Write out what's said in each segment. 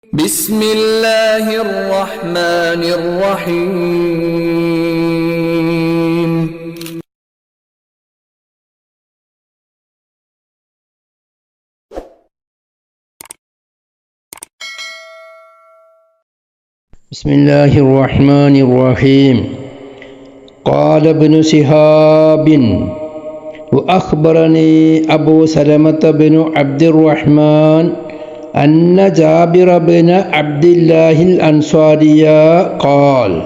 بسم الله الرحمن الرحيم بسم الله الرحمن الرحيم قال ابن شهاب وأخبرني أبو سلمة بن عبد الرحمن أن جابر بن عبد الله الأنصاري قال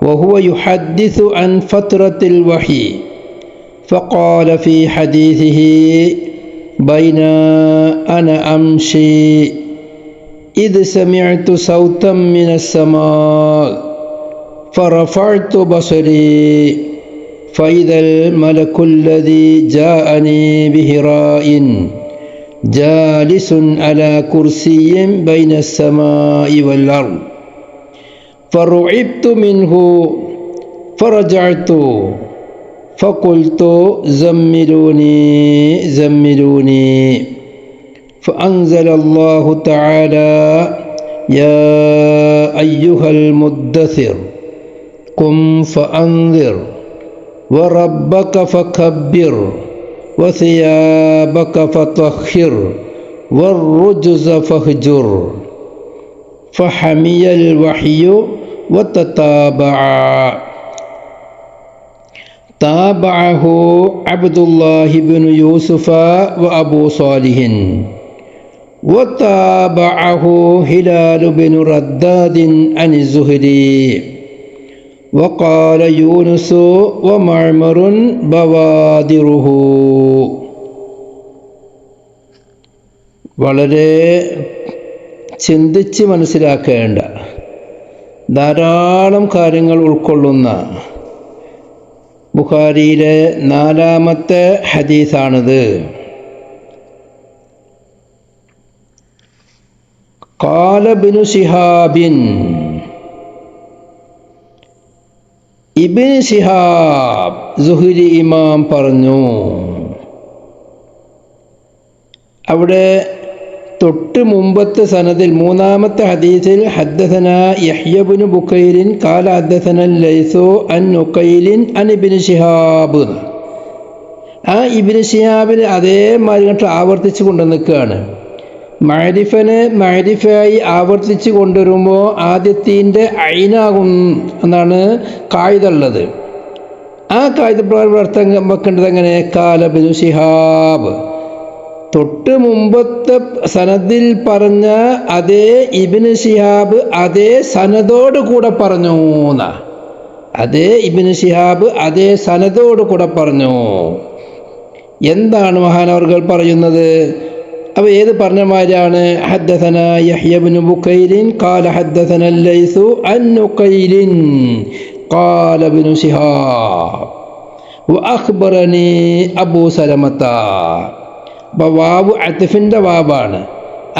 وهو يحدث عن فترة الوحي فقال في حديثه بين أنا أمشي إذ سمعت صوتا من السماء فرفعت بصري فإذا الملك الذي جاءني بهراء جالس على كرسي بين السماء والأرض فرعبت منه فرجعت فقلت زملوني فأنزل الله تعالى يا أيها المدثر قم فأنذر وربك فكبر وثيابك فطهر والرجز فاهجر فحمي الوحي تابعه عبد الله بن يوسف وأبو صالح وتابعه هلال بن رداد عن الزهري وقال يونس ومعمر بوادره. വളരെ ചിന്തിച്ച് മനസ്സിലാക്കേണ്ട ധാരാളം കാര്യങ്ങൾ ഉൾക്കൊള്ളുന്ന ബുഖാരിയിലെ 4-ാമത്തെ ഹദീസാണിത്. ഖാല ഇബ്നു ശിഹാബിൻ, ഇബ്നു ശിഹാബ് സുഹ്രി ഇമാം പറഞ്ഞു. അവിടെ തൊട്ട് മുമ്പത്തെ സനദിൽ 3-ാമത്തെ ഹദീസിൽ ഹദ്ദസന യഹ്യ ഇബ്നു ബുക്കൈരിൻ ഖാല ഹദ്ദസന ലൈസു അൻ ഉഖൈലിൻ അൻ ഇബ്നു ശിഹാബ്. ആ ഇബ്നു ശിഹാബിന് അതേമാതിരി ആവർത്തിച്ച് കൊണ്ടുവന്നിക്കുകയാണ്. മഅരിഫയായി ആവർത്തിച്ച് കൊണ്ടുവരുമ്പോൾ ആദ്യത്തിൻ്റെ ഐനാകും എന്നാണ് കായിദ ഉള്ളത്. ആ കായിദ പ്രകാരം അർത്ഥം വെക്കേണ്ടത് എങ്ങനെ? ഖാല ഇബ്നു ശിഹാബ്, തൊട്ട് മുമ്പത്തെ സനദിൽ പറഞ്ഞ അതേ ഇബ്നു ശിഹാബ് അതേ സനദോട് കൂടെ പറഞ്ഞു. അതേ ഇബ്നു ശിഹാബ് അതേ സനദോട് കൂടെ പറഞ്ഞു. എന്താണ് മഹാനവർകൾ പറയുന്നത്? അപ്പോൾ ഏത് പറഞ്ഞ മാതിരിയാണ്? ഹദ്ദസന യഹ്യ ഇബ്നു ബുക്കൈരിൻ ഖാല ഹദ്ദസന ലൈസു അൻ ഉഖൈലിൻ ഖാല ഇബ്നു ശിഹാബ് വഅഖ്ബറനി അബൂ സലമത. അപ്പോൾ വാവ് അത്ഫിൻ്റെ വാവാണ്.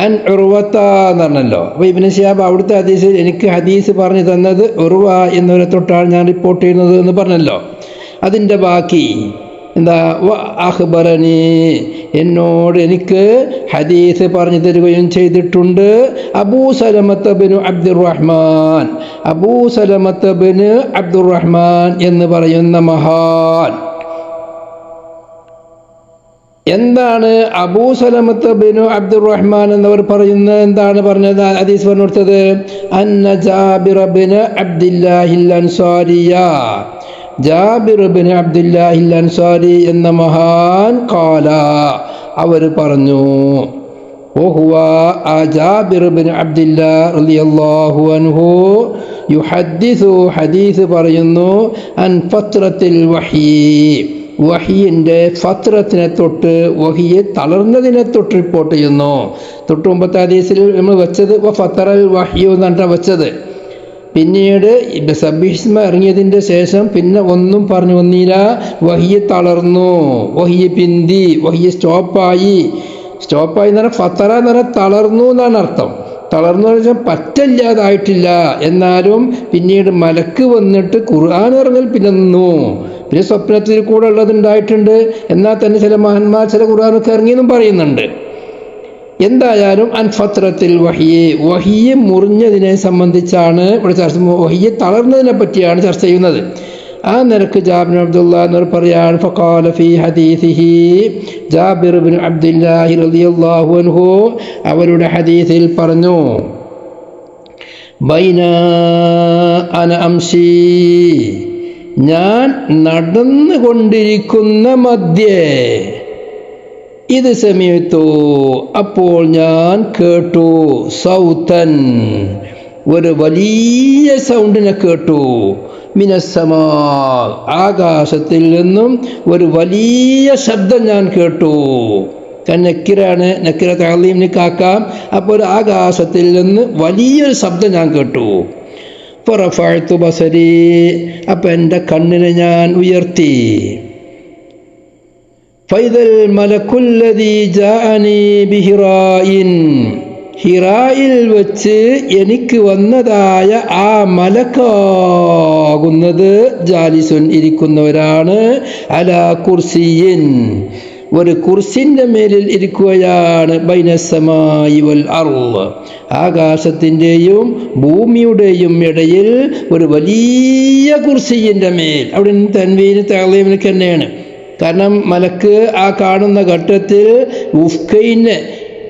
അൻ ഉർവത എന്ന് പറഞ്ഞല്ലോ. അപ്പോൾ ഇബ്നു ശിഹാബ് അവിടുത്തെ ഹദീസിൽ എനിക്ക് ഹദീസ് പറഞ്ഞു തന്നത് ഉർവ എന്നവരെ തൊട്ടാണ് ഞാൻ റിപ്പോർട്ട് ചെയ്യുന്നത് എന്ന് പറഞ്ഞല്ലോ. അതിൻ്റെ ബാക്കി എന്താ? അഖ്ബറനി, എന്നോട് എനിക്ക് ഹദീസ് പറഞ്ഞു തരികയും ചെയ്തിട്ടുണ്ട് അബൂ സലമത്ത് ബിനു അബ്ദുറഹ്മാൻ. അബൂ സലമത്ത് ബിനു അബ്ദുറഹ്മാൻ എന്ന് പറയുന്ന മഹാൻ. എന്താണ് അബൂ സലമത്ത് ബിനു അബ്ദുറഹ്മാൻ എന്നവർ പറയുന്നത്? എന്താണ് പറഞ്ഞത്? ഹദീസ് പറഞ്ഞു കൊടുത്തത് അന്ന ജാബിർ ബിനു അബ്ദില്ലാഹിൽ അൻസാരിയ, ജാബിർ ബിൻ അബ്ദുല്ലാഹിൽ അൻസാരി എന്ന മഹാൻ ഖാല, അവർ പറഞ്ഞു. വഹുവ ജാബിർ ബിൻ അബ്ദുല്ലാഹ് റളിയല്ലാഹു അൻഹു യുഹദ്ദിസു, ഹദീസ് പറയുന്നു, അൻ ഫത്രത്തിൽ വഹി, വഹിയിൻ്റെ ഫത്രത്തിനെ തൊട്ട്, വഹിയെ തളർന്നതിനെ തൊട്ട് റിപ്പോർട്ട് ചെയ്യുന്നു. തൊട്ട് മുമ്പത്തെ ഹദീസിൽ നമ്മൾ വെച്ചത് ഫത്തറൽ വഹിയു എന്നാണ് വെച്ചത്. പിന്നീട് സബ്ബിഹിസ്മ ഇറങ്ങിയതിൻ്റെ ശേഷം പിന്നെ ഒന്നും പറഞ്ഞു വന്നില്ല. വഹിയെ തളർന്നു, വഹിയെ പിന്തി, വഹിയെ സ്റ്റോപ്പായി എന്ന് പറഞ്ഞാൽ ഫത്തറ എന്ന് പറഞ്ഞാൽ തളർന്നു എന്നാണ് അർത്ഥം. തളർന്നു എന്ന് വെച്ചാൽ പറ്റില്ലാതായിട്ടില്ല, എന്നാലും പിന്നീട് മലക്ക് വന്നിട്ട് ഖുർആൻ ഇറങ്ങൽ പിന്നെ നിന്നു. പിന്നെ സ്വപ്നത്തിൽ കൂടെ ഉള്ളതുണ്ടായിട്ടുണ്ട്. എന്നാൽ തന്നെ ചില മഹാന്മാർ ചില ഖുർആനൊക്കെ ഇറങ്ങിയെന്നും പറയുന്നുണ്ട്. എന്തായാലും അൻ ഫത്രത്തിൽ വഹിയെ മുറിഞ്ഞതിനെ സംബന്ധിച്ചാണ് ഇവിടെ ചർച്ച, വഹിയെ തളർന്നതിനെ പറ്റിയാണ് ചർച്ച ചെയ്യുന്നത്. ആ നിലക്ക് ജാബിർ അബ്ദുല്ലാ എന്നവർ പറയാണ്, ഫഖാല ഫീ ഹദീസിഹി, ജാബിർ ഇബ്നു അബ്ദുല്ലാഹി റളിയല്ലാഹു അൻഹു അവരുടെ ഹദീസിൽ പറഞ്ഞു, ബൈന അന അംശി, ഞാൻ നടന്നുകൊണ്ടിരിക്കുന്ന മധ്യേ, ഇത് സമയത്തു അപ്പോൾ ഞാൻ കേട്ടു, സൗതൻ ഒരു വലിയ സൗണ്ടിനെ കേട്ടു, മിനസ്സമാ ആകാശത്തിൽ നിന്നും ഒരു വലിയ ശബ്ദം ഞാൻ കേട്ടു. നക്കിറാണ്, നക്കിറ തഅലീമിന് കാക്കാം. അപ്പോൾ ഒരു ആകാശത്തിൽ നിന്ന് വലിയൊരു ശബ്ദം ഞാൻ കേട്ടു. ഫറഫഅ്തു ബസരി, അപ്പം എൻ്റെ കണ്ണിനെ ഞാൻ ഉയർത്തി. ഫൈദൽ മലക്കുല്ലദീ ജാഅനി ബിഹിറായിൻ, ഹിറായിൽ വെച്ച് എനിക്ക് വന്നതായ ആ മലക്കാകുന്നത് ജാലിസുൻ ഇരിക്കുന്നവരാണ്, അലാ കുർസിയിൻ ഒരു കുർസിൻ്റെ മേലിൽ ഇരിക്കുകയാണ്, ബൈനസ്സമായി വൽ അർള് ആകാശത്തിൻ്റെയും ഭൂമിയുടെയും ഇടയിൽ ഒരു വലിയ കുർസിയിൻ്റെ മേൽ. അവിടെ തൻവീന് തഅലീമിന് തന്നെയാണ്. കാരണം മലക്ക് ആ കാണുന്ന ഘട്ടത്തിൽ ഉഫ്കൈന്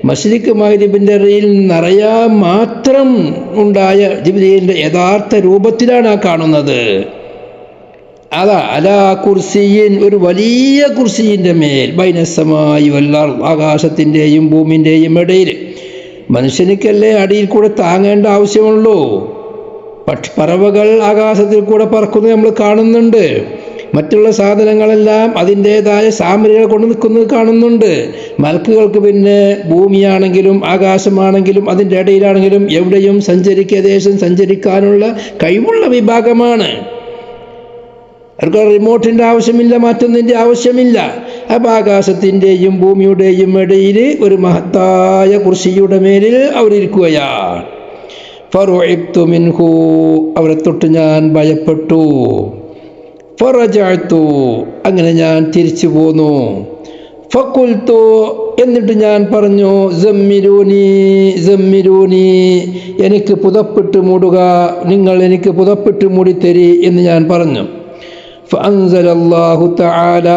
മശ്രിഖ് മഗ്രിബിൻ്റെ ഇടയിൽ നിറയാൻ മാത്രം ഉണ്ടായ ജിബ്രീലിൻ്റെ യഥാർത്ഥ രൂപത്തിലാണ് ആ കാണുന്നത്. അതാ അലാ കുർസിയിൻ ഒരു വലിയ കുർസിയിൻ്റെ മേൽ, ബൈനസ്സമായി വൽ അർള് ആകാശത്തിൻ്റെയും ഭൂമിൻ്റെയും ഇടയിൽ. മനുഷ്യനിക്കല്ലേ അടിയിൽ കൂടെ താങ്ങേണ്ട ആവശ്യമുള്ളൂ. പറവകൾ ആകാശത്തിൽ കൂടെ പറക്കുന്നത് നമ്മൾ കാണുന്നുണ്ട്. മറ്റുള്ള സാധനങ്ങളെല്ലാം അതിൻ്റേതായ സാമഗ്രികൾ കൊണ്ട് നിൽക്കുന്നത് കാണുന്നുണ്ട്. മലക്കുകൾക്ക് പിന്നെ ഭൂമിയാണെങ്കിലും ആകാശമാണെങ്കിലും അതിൻ്റെ ഇടയിലാണെങ്കിലും എവിടെയും ദേശം സഞ്ചരിക്കാനുള്ള കഴിവുള്ള വിഭാഗമാണ്. അവർക്ക് റിമോട്ടിൻ്റെ ആവശ്യമില്ല, മറ്റൊന്നിൻ്റെ ആവശ്യമില്ല. അപ്പം ആകാശത്തിൻ്റെയും ഭൂമിയുടെയും ഇടയിൽ ഒരു മഹത്തായ കുർസിയുടെ മേലിൽ അവരിയ്ക്കുകയാണ്. ഫറുഇബ്തു മിൻഹു അവരെ തൊട്ട് ഞാൻ ഭയപ്പെട്ടു. ഫറജഅ്തു അങ്ങനെ ഞാൻ തിരിച്ചു പോന്നു. ഫഖുൽതു എന്നിട്ട് ഞാൻ പറഞ്ഞു, സമ്മിലൂനി എനിക്ക് പുതപ്പിട്ട് മൂടുക, നിങ്ങൾ എനിക്ക് പുതപ്പിട്ട് മൂടിത്തരി എന്ന് ഞാൻ പറഞ്ഞു. ഫഅൻസലല്ലാഹു തആല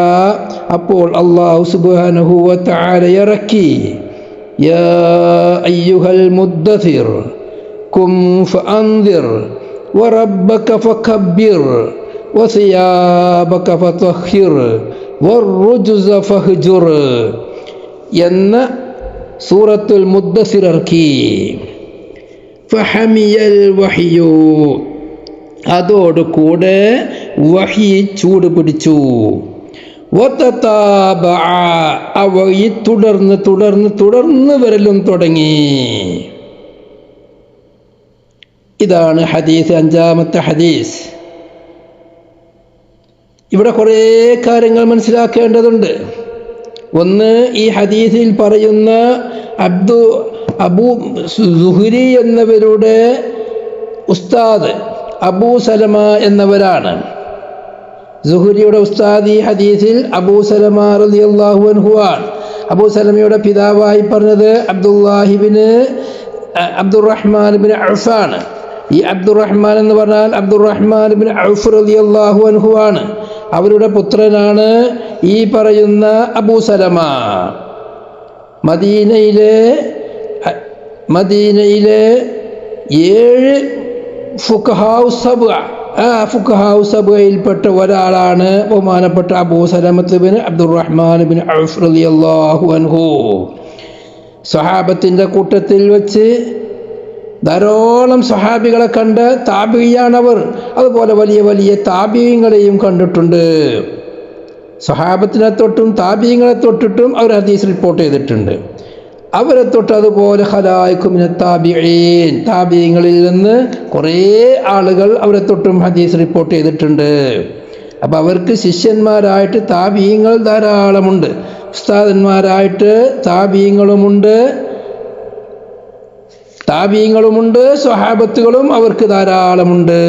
അപ്പോൾ അല്ലാഹു സുബ്ഹാനഹു വ തആല ഇറക്കി, യാ അയ്യുഹൽ മുദ്ദസിർ ഖും ഫഅൻദിർ വറബ്ബക ഫകബ്ബിർ വസിയാബക ഫതഹിർ വറുജ്സ ഫഹ്ജുർ എന്ന സൂറത്തുൽ മുദ്ദസിർ ഇറക്കി. ഫഹമിയൽ വഹ്യു അതോടുകൂടെ വഹി ചൂട് പിടിച്ചു. വതതാബഅ ആ വഹി തുടർന്ന് വരലും തുടങ്ങി. ഇതാണ് ഹദീസ്, അഞ്ചാമത്തെ ഹദീസ്. ഇവിടെ കുറേ കാര്യങ്ങൾ മനസ്സിലാക്കേണ്ടതുണ്ട്. ഒന്ന്, ഈ ഹദീസിൽ പറയുന്ന അബൂ സുഹ്രി എന്നവരുടെ ഉസ്താദ് അബൂ സലമ എന്നവരാണ്. സുഹ്രിയുടെ ഉസ്താദ് ഈ ഹദീസിൽ അബൂ സലമ റളിയല്ലാഹു അൻഹു ആണ്. അബൂ സലമയുടെ പിതാവായി പറഞ്ഞത് അബ്ദുറഹ്മാൻ ഇബ്നു ഔഫ് ആണ്. ഈ അബ്ദുറഹ്മാൻ എന്ന് പറഞ്ഞാൽ അബ്ദുറഹ്മാൻ ഇബ്നു ഔഫ് റളിയല്ലാഹു അൻഹു ആണ്. അവരുടെ പുത്രനാണ് ഈ പറയുന്ന അബൂ സലമ. മദീനയിലെ 7 ഫുഖഹാഉ സബ്അ ആ ഫുഖഹാഉ സബ്അയിൽപ്പെട്ട ഒരാളാണ് ബഹുമാനപ്പെട്ട അബൂ സലമത്ത് ഇബ്നു അബ്ദുറഹ്മാൻ ഇബ്നു ഔഫ് റളിയല്ലാഹു അൻഹു. സ്വഹാബത്തിൻ്റെ കൂട്ടത്തിൽ വെച്ച് ധാരാളം സ്വഹാബികളെ കണ്ട താബിഈയാണവർ. അതുപോലെ വലിയ വലിയ താബിഈങ്ങളെയും കണ്ടിട്ടുണ്ട്. സ്വഹാബത്തിനെ തൊട്ടും താബിഈങ്ങളെ തൊട്ടിട്ടും അവർ ഹദീസ് റിപ്പോർട്ട് ചെയ്തിട്ടുണ്ട്. അവരെ തൊട്ട് അതുപോലെ ഖലായിഖു മിനത് താബിഈൻ താബിഈങ്ങളിൽ നിന്ന് കുറേ ആളുകൾ അവരെ തൊട്ടും ഹദീസ് റിപ്പോർട്ട് ചെയ്തിട്ടുണ്ട്. അപ്പം അവർക്ക് ശിഷ്യന്മാരായിട്ട് താബിഈങ്ങൾ ധാരാളമുണ്ട്, ഉസ്താദന്മാരായിട്ട് താബിഈങ്ങളുമുണ്ട്, സ്വഹാബത്തുകളും അവർക്ക് ധാരാളമുണ്ട്.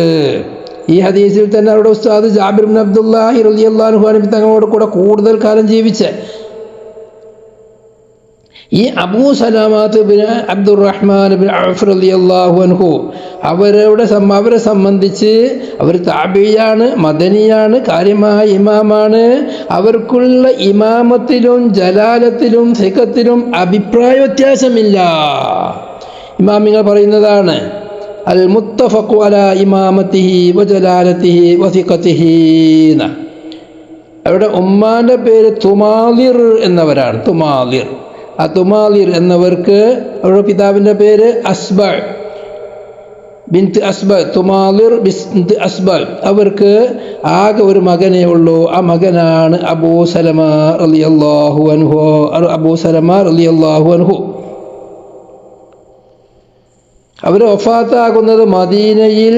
ഈ ഹദീസിൽ തന്നെ അവരുടെ ഉസ്താദ് ജാബിർ ഇബ്നു അബ്ദുല്ലാഹി റളിയല്ലാഹു അൻഹു തങ്ങളോട് കൂടെ കൂടുതൽ കാലം ജീവിച്ച ഈ അബൂ സലമത്ത് ബിൻ അബ്ദുറഹ്മാൻ ബിൻ ഔഫ് റളിയല്ലാഹു അൻഹു അവരെ സംബന്ധിച്ച് അവർ താബിയാണ്, മദനിയാണ്, കാര്യമായ ഇമാമാണ്. അവർക്കുള്ള ഇമാമത്തിലും ജലാലത്തിലും സിഖത്തിലും അഭിപ്രായ വ്യത്യാസമില്ല. ഇമാമിങ്ങൾ പറയുന്നതാണ് അൽ മുത്തഫഖു അലാ ഇമാമത്തിഹി വജലാലത്തിഹി വസിഖത്തിഹി. അവരുടെ ഉമ്മാന്റെ പേര് തുമാലിർ എന്നവരാണ്. തുമാലിർ, ആ തുമാലിർ എന്നവർക്ക് അവരുടെ പിതാവിൻ്റെ പേര് അസ്ബ ബിൻത് അസ്ബ, തുമാലിർ ബിൻത് അസ്ബ. അവർക്ക് ആകെ ഒരു മകനേ ഉള്ളൂ. ആ മകനാണ് അബൂ സലമ റളിയല്ലാഹു അൻഹു. അബൂ സലമ റളിയല്ലാഹു അൻഹു അവർ വഫാത്താകുന്നത് മദീനയിൽ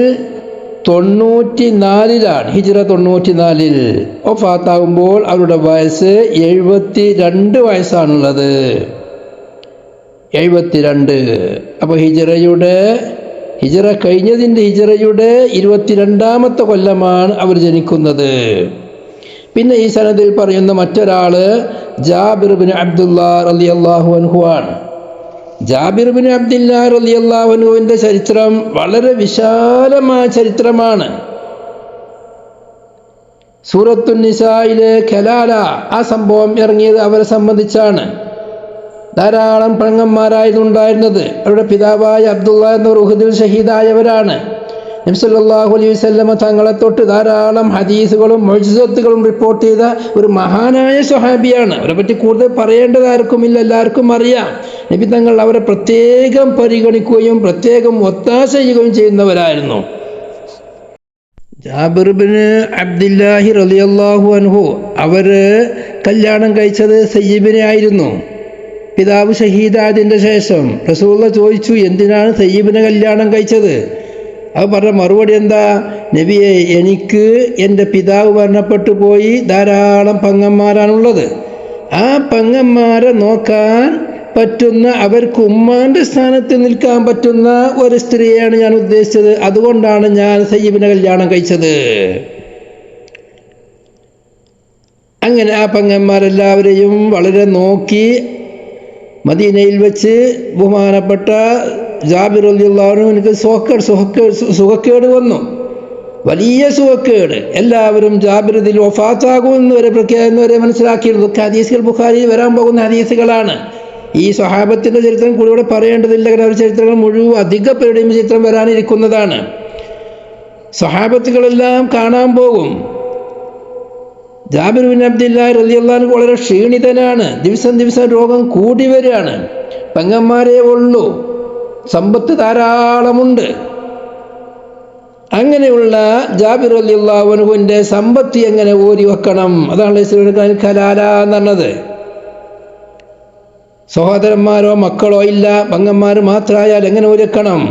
94 ഹിജ്റ 94 വഫാത്താകുമ്പോൾ അവരുടെ വയസ്സ് 72 വയസ്സാണുള്ളത്. 72. അപ്പോൾ ഹിജ്റ കഴിഞ്ഞതിൻ്റെ ഹിജ്റയുടെ 22ാമത്തെ കൊല്ലമാണ് അവർ ജനിക്കുന്നത്. പിന്നെ ഈ സനദിൽ പറയുന്ന മറ്റൊരാള് ജാബിർ ബിൻ അബ്ദുല്ലാഹ് റളിയല്ലാഹു അൻഹു ആണ്. ജാബിർ ബിൻ അബ്ദുല്ലാഹ് റളിയല്ലാഹു അൻഹുവിൻ്റെ ചരിത്രം വളരെ വിശാലമായ ചരിത്രമാണ്. സൂറത്തുൻ നിസായിലെ ഖലാല, ആ സംഭവം ഇറങ്ങിയത് അവരെ സംബന്ധിച്ചാണ്. ധാരാളം പെങ്ങന്മാരായിരുന്നുണ്ടായിരുന്നത്. അവരുടെ പിതാവായ അബ്ദുള്ള എന്നവർ ഉഹദിൽ ഷഹീദായവരാണ്. നബി സല്ലല്ലാഹു അലൈഹി വസല്ലമ തങ്ങളെ തൊട്ട് ധാരാളം ഹദീസുകളും മുഅ്ജിസത്തുകളും റിപ്പോർട്ട് ചെയ്ത ഒരു മഹാനായ സ്വഹാബിയാണ്. അവരെ പറ്റി കൂടുതൽ പറയേണ്ടത് ആർക്കുമില്ല, എല്ലാവർക്കും അറിയാം. നബി തങ്ങൾ അവരെ പ്രത്യേകം പരിഗണിക്കുകയും പ്രത്യേകം ഒത്താശ ചെയ്യുകയും ചെയ്യുന്നവരായിരുന്നു. ജാബിർ ബിൻ അബ്ദുല്ലാഹി റളിയല്ലാഹു അൻഹു അവര് കല്യാണം കഴിച്ചത് സയ്യിബിനെ ആയിരുന്നു. പിതാവ് ഷഹീദായതിൻ്റെ ശേഷം റസൂലുള്ളാഹി ചോദിച്ചു, എന്തിനാണ് സയ്യിബിനെ കല്യാണം കഴിച്ചത്? അത് പറഞ്ഞ മറുപടി എന്താ? നബിയെ, എനിക്ക് എൻ്റെ പിതാവ് മരണപ്പെട്ടു പോയി, ധാരാളം പെങ്ങന്മാരാണുള്ളത്. ആ പെങ്ങന്മാരെ നോക്കാൻ പറ്റുന്ന, അവർക്ക് ഉമ്മാന്റെ സ്ഥാനത്ത് നിൽക്കാൻ പറ്റുന്ന ഒരു സ്ത്രീയാണ് ഞാൻ ഉദ്ദേശിച്ചത്. അതുകൊണ്ടാണ് ഞാൻ സയ്യിബിനെ കല്യാണം കഴിച്ചത്. അങ്ങനെ ആ പെങ്ങന്മാരെല്ലാവരെയും വളരെ നോക്കി മദീനയിൽ വെച്ച് ബഹുമാനപ്പെട്ട ജാബിർ റളിയല്ലാഹു അൻഹു എനിക്ക് സുഖക്കേട് വന്നു, വലിയ സുഖക്കേട്. എല്ലാവരും ജാബിർ ഇതിൽ വഫാത്താകുമെന്ന് വരെ പ്രഖ്യാപിക്കുന്നവരെ മനസ്സിലാക്കിയിരുന്നു. ഹദീസുകൾ ബുഖാരിയിൽ വരാൻ പോകുന്ന ഹദീസുകളാണ്. ഈ സ്വഹാബത്തിന്റെ ചരിത്രം കൂടെ പറയേണ്ടതില്ല. അവരുടെ ചരിത്രങ്ങൾ മുഴുവൻ അധിക പേരുടെയും ചരിത്രം വരാനിരിക്കുന്നതാണ്. സ്വഹാബത്തുകളെല്ലാം കാണാൻ പോകും. ജാബിർ ബിൻ അബ്ദുല്ലാഹ് റളിയല്ലാഹു അൻഹു വളരെ ക്ഷീണിതനാണ്. ദിവസം ദിവസം രോഗം കൂടി വരികയാണ്. പെങ്ങന്മാരേ ഉള്ളൂ, സമ്പത്ത് ധാരാളമുണ്ട്. അങ്ങനെയുള്ള ജാബിർ റളിയല്ലാഹു അൻഹുവിൻ്റെ സമ്പത്ത് എങ്ങനെ ഓരി വെക്കണം? അതാണ് ഖലാല എന്ന് പറഞ്ഞത്. സഹോദരന്മാരോ മക്കളോ ഇല്ല, പെങ്ങന്മാർ മാത്രമായാൽ എങ്ങനെ ഓരി വെക്കണം?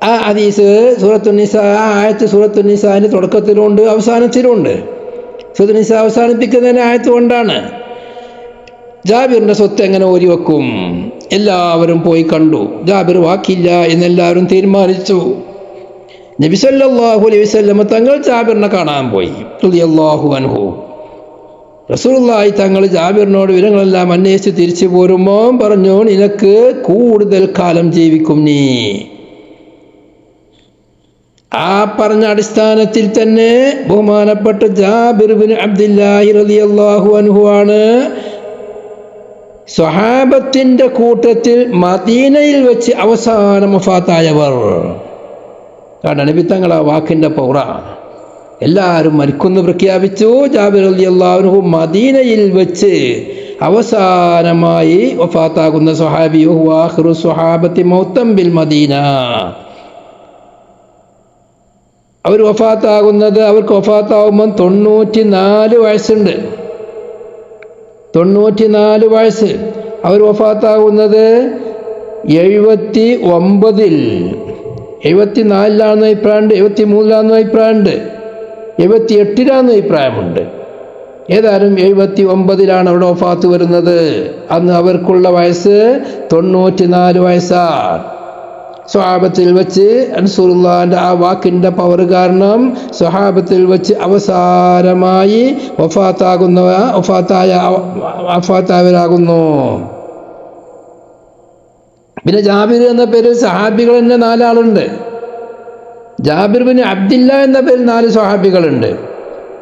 ആ ഹദീസ് സൂറത്തുൻ നിസാ, ആ ആയത്ത് സൂറത്തുൻ നിസാന്റെ തുടക്കത്തിലുണ്ട്, അവസാനത്തിലുണ്ട്. സൂറത്തുൻ നിസാ അവസാനിപ്പിക്കുന്നതിന് ആയത്ത് കൊണ്ടാണ്. ജാബിറിന്റെ സ്വത്ത് എങ്ങനെ ഓരി വെക്കും? എല്ലാവരും പോയി കണ്ടു. ജാബിർ വാക്കില്ല എന്നെല്ലാവരും തീരുമാനിച്ചു. നബി സല്ലല്ലാഹു അലൈഹി വസല്ലം തങ്ങൾ ജാബിറിനെ കാണാൻ പോയി റളിയല്ലാഹു അൻഹു. റസൂലുള്ളാഹി തങ്ങൾ ജാബിറിനോട് വിവരങ്ങളെല്ലാം അന്വേഷിച്ച് തിരിച്ചു പോരുമ്പോൾ പറഞ്ഞു, നിനക്ക് കൂടുതൽ കാലം ജീവിക്കും നീ. ആ പറഞ്ഞ അടിസ്ഥാനത്തിൽ തന്നെ ബഹുമാനപ്പെട്ട ജാബിർ ബിൻ അബ്ദുല്ലാഹി റളിയല്ലാഹു അൻഹു ആണ് സ്വഹാബത്തിന്റെ കൂട്ടത്തിൽ മദീനയിൽ വെച്ച് അവസാനം വഫാത്തായവർ. കാരണം നബി തങ്ങൾ ആ വാക്കിന്റെ പൗറ. എല്ലാവരും മരിക്കുന്നു പ്രഖ്യാപിച്ചു. ജാബിർ റളിയല്ലാഹു അൻഹു മദീനയിൽ വെച്ച് അവസാനമായി വഫാത്താകുന്ന സ്വഹാബി, ആഖിറു സ്വഹാബത്തി മൗതൻ ബിൽ മദീന. അവർ വഫാത്താകുന്നത്, അവർക്ക് വഫാത്താകുമ്പോൾ 94 വയസ്സുണ്ട്. 94 വയസ്സ്. അവർ വഫാത്താകുന്നത് 79-ൽ, 74-ലാണെന്ന് അഭിപ്രായമുണ്ട്, 73-ലാണെന്ന് അഭിപ്രായമുണ്ട്, 78-ലാണെന്ന് അഭിപ്രായമുണ്ട്. ഏതായാലും 79-ലാണ് അവിടെ വഫാത്ത് വരുന്നത്. അന്ന് അവർക്കുള്ള വയസ്സ് 94 വയസ്സാണ്. സ്വഹാബത്തിൽ വെച്ച് റസൂലുള്ളാഹിന്റെ ആ വാക്കിന്റെ പവർ കാരണം സ്വഹാബത്തിൽ വെച്ച് അവസാനമായി വഫാത്തായവരാകുന്നു. പിന്നെ ജാബിർ എന്ന പേരിൽ സഹാബികൾ തന്നെ 4 ആളുണ്ട്. ജാബിർ ബിൻ അബ്ദില്ല എന്ന പേരിൽ 4 സ്വഹാബികളുണ്ട്.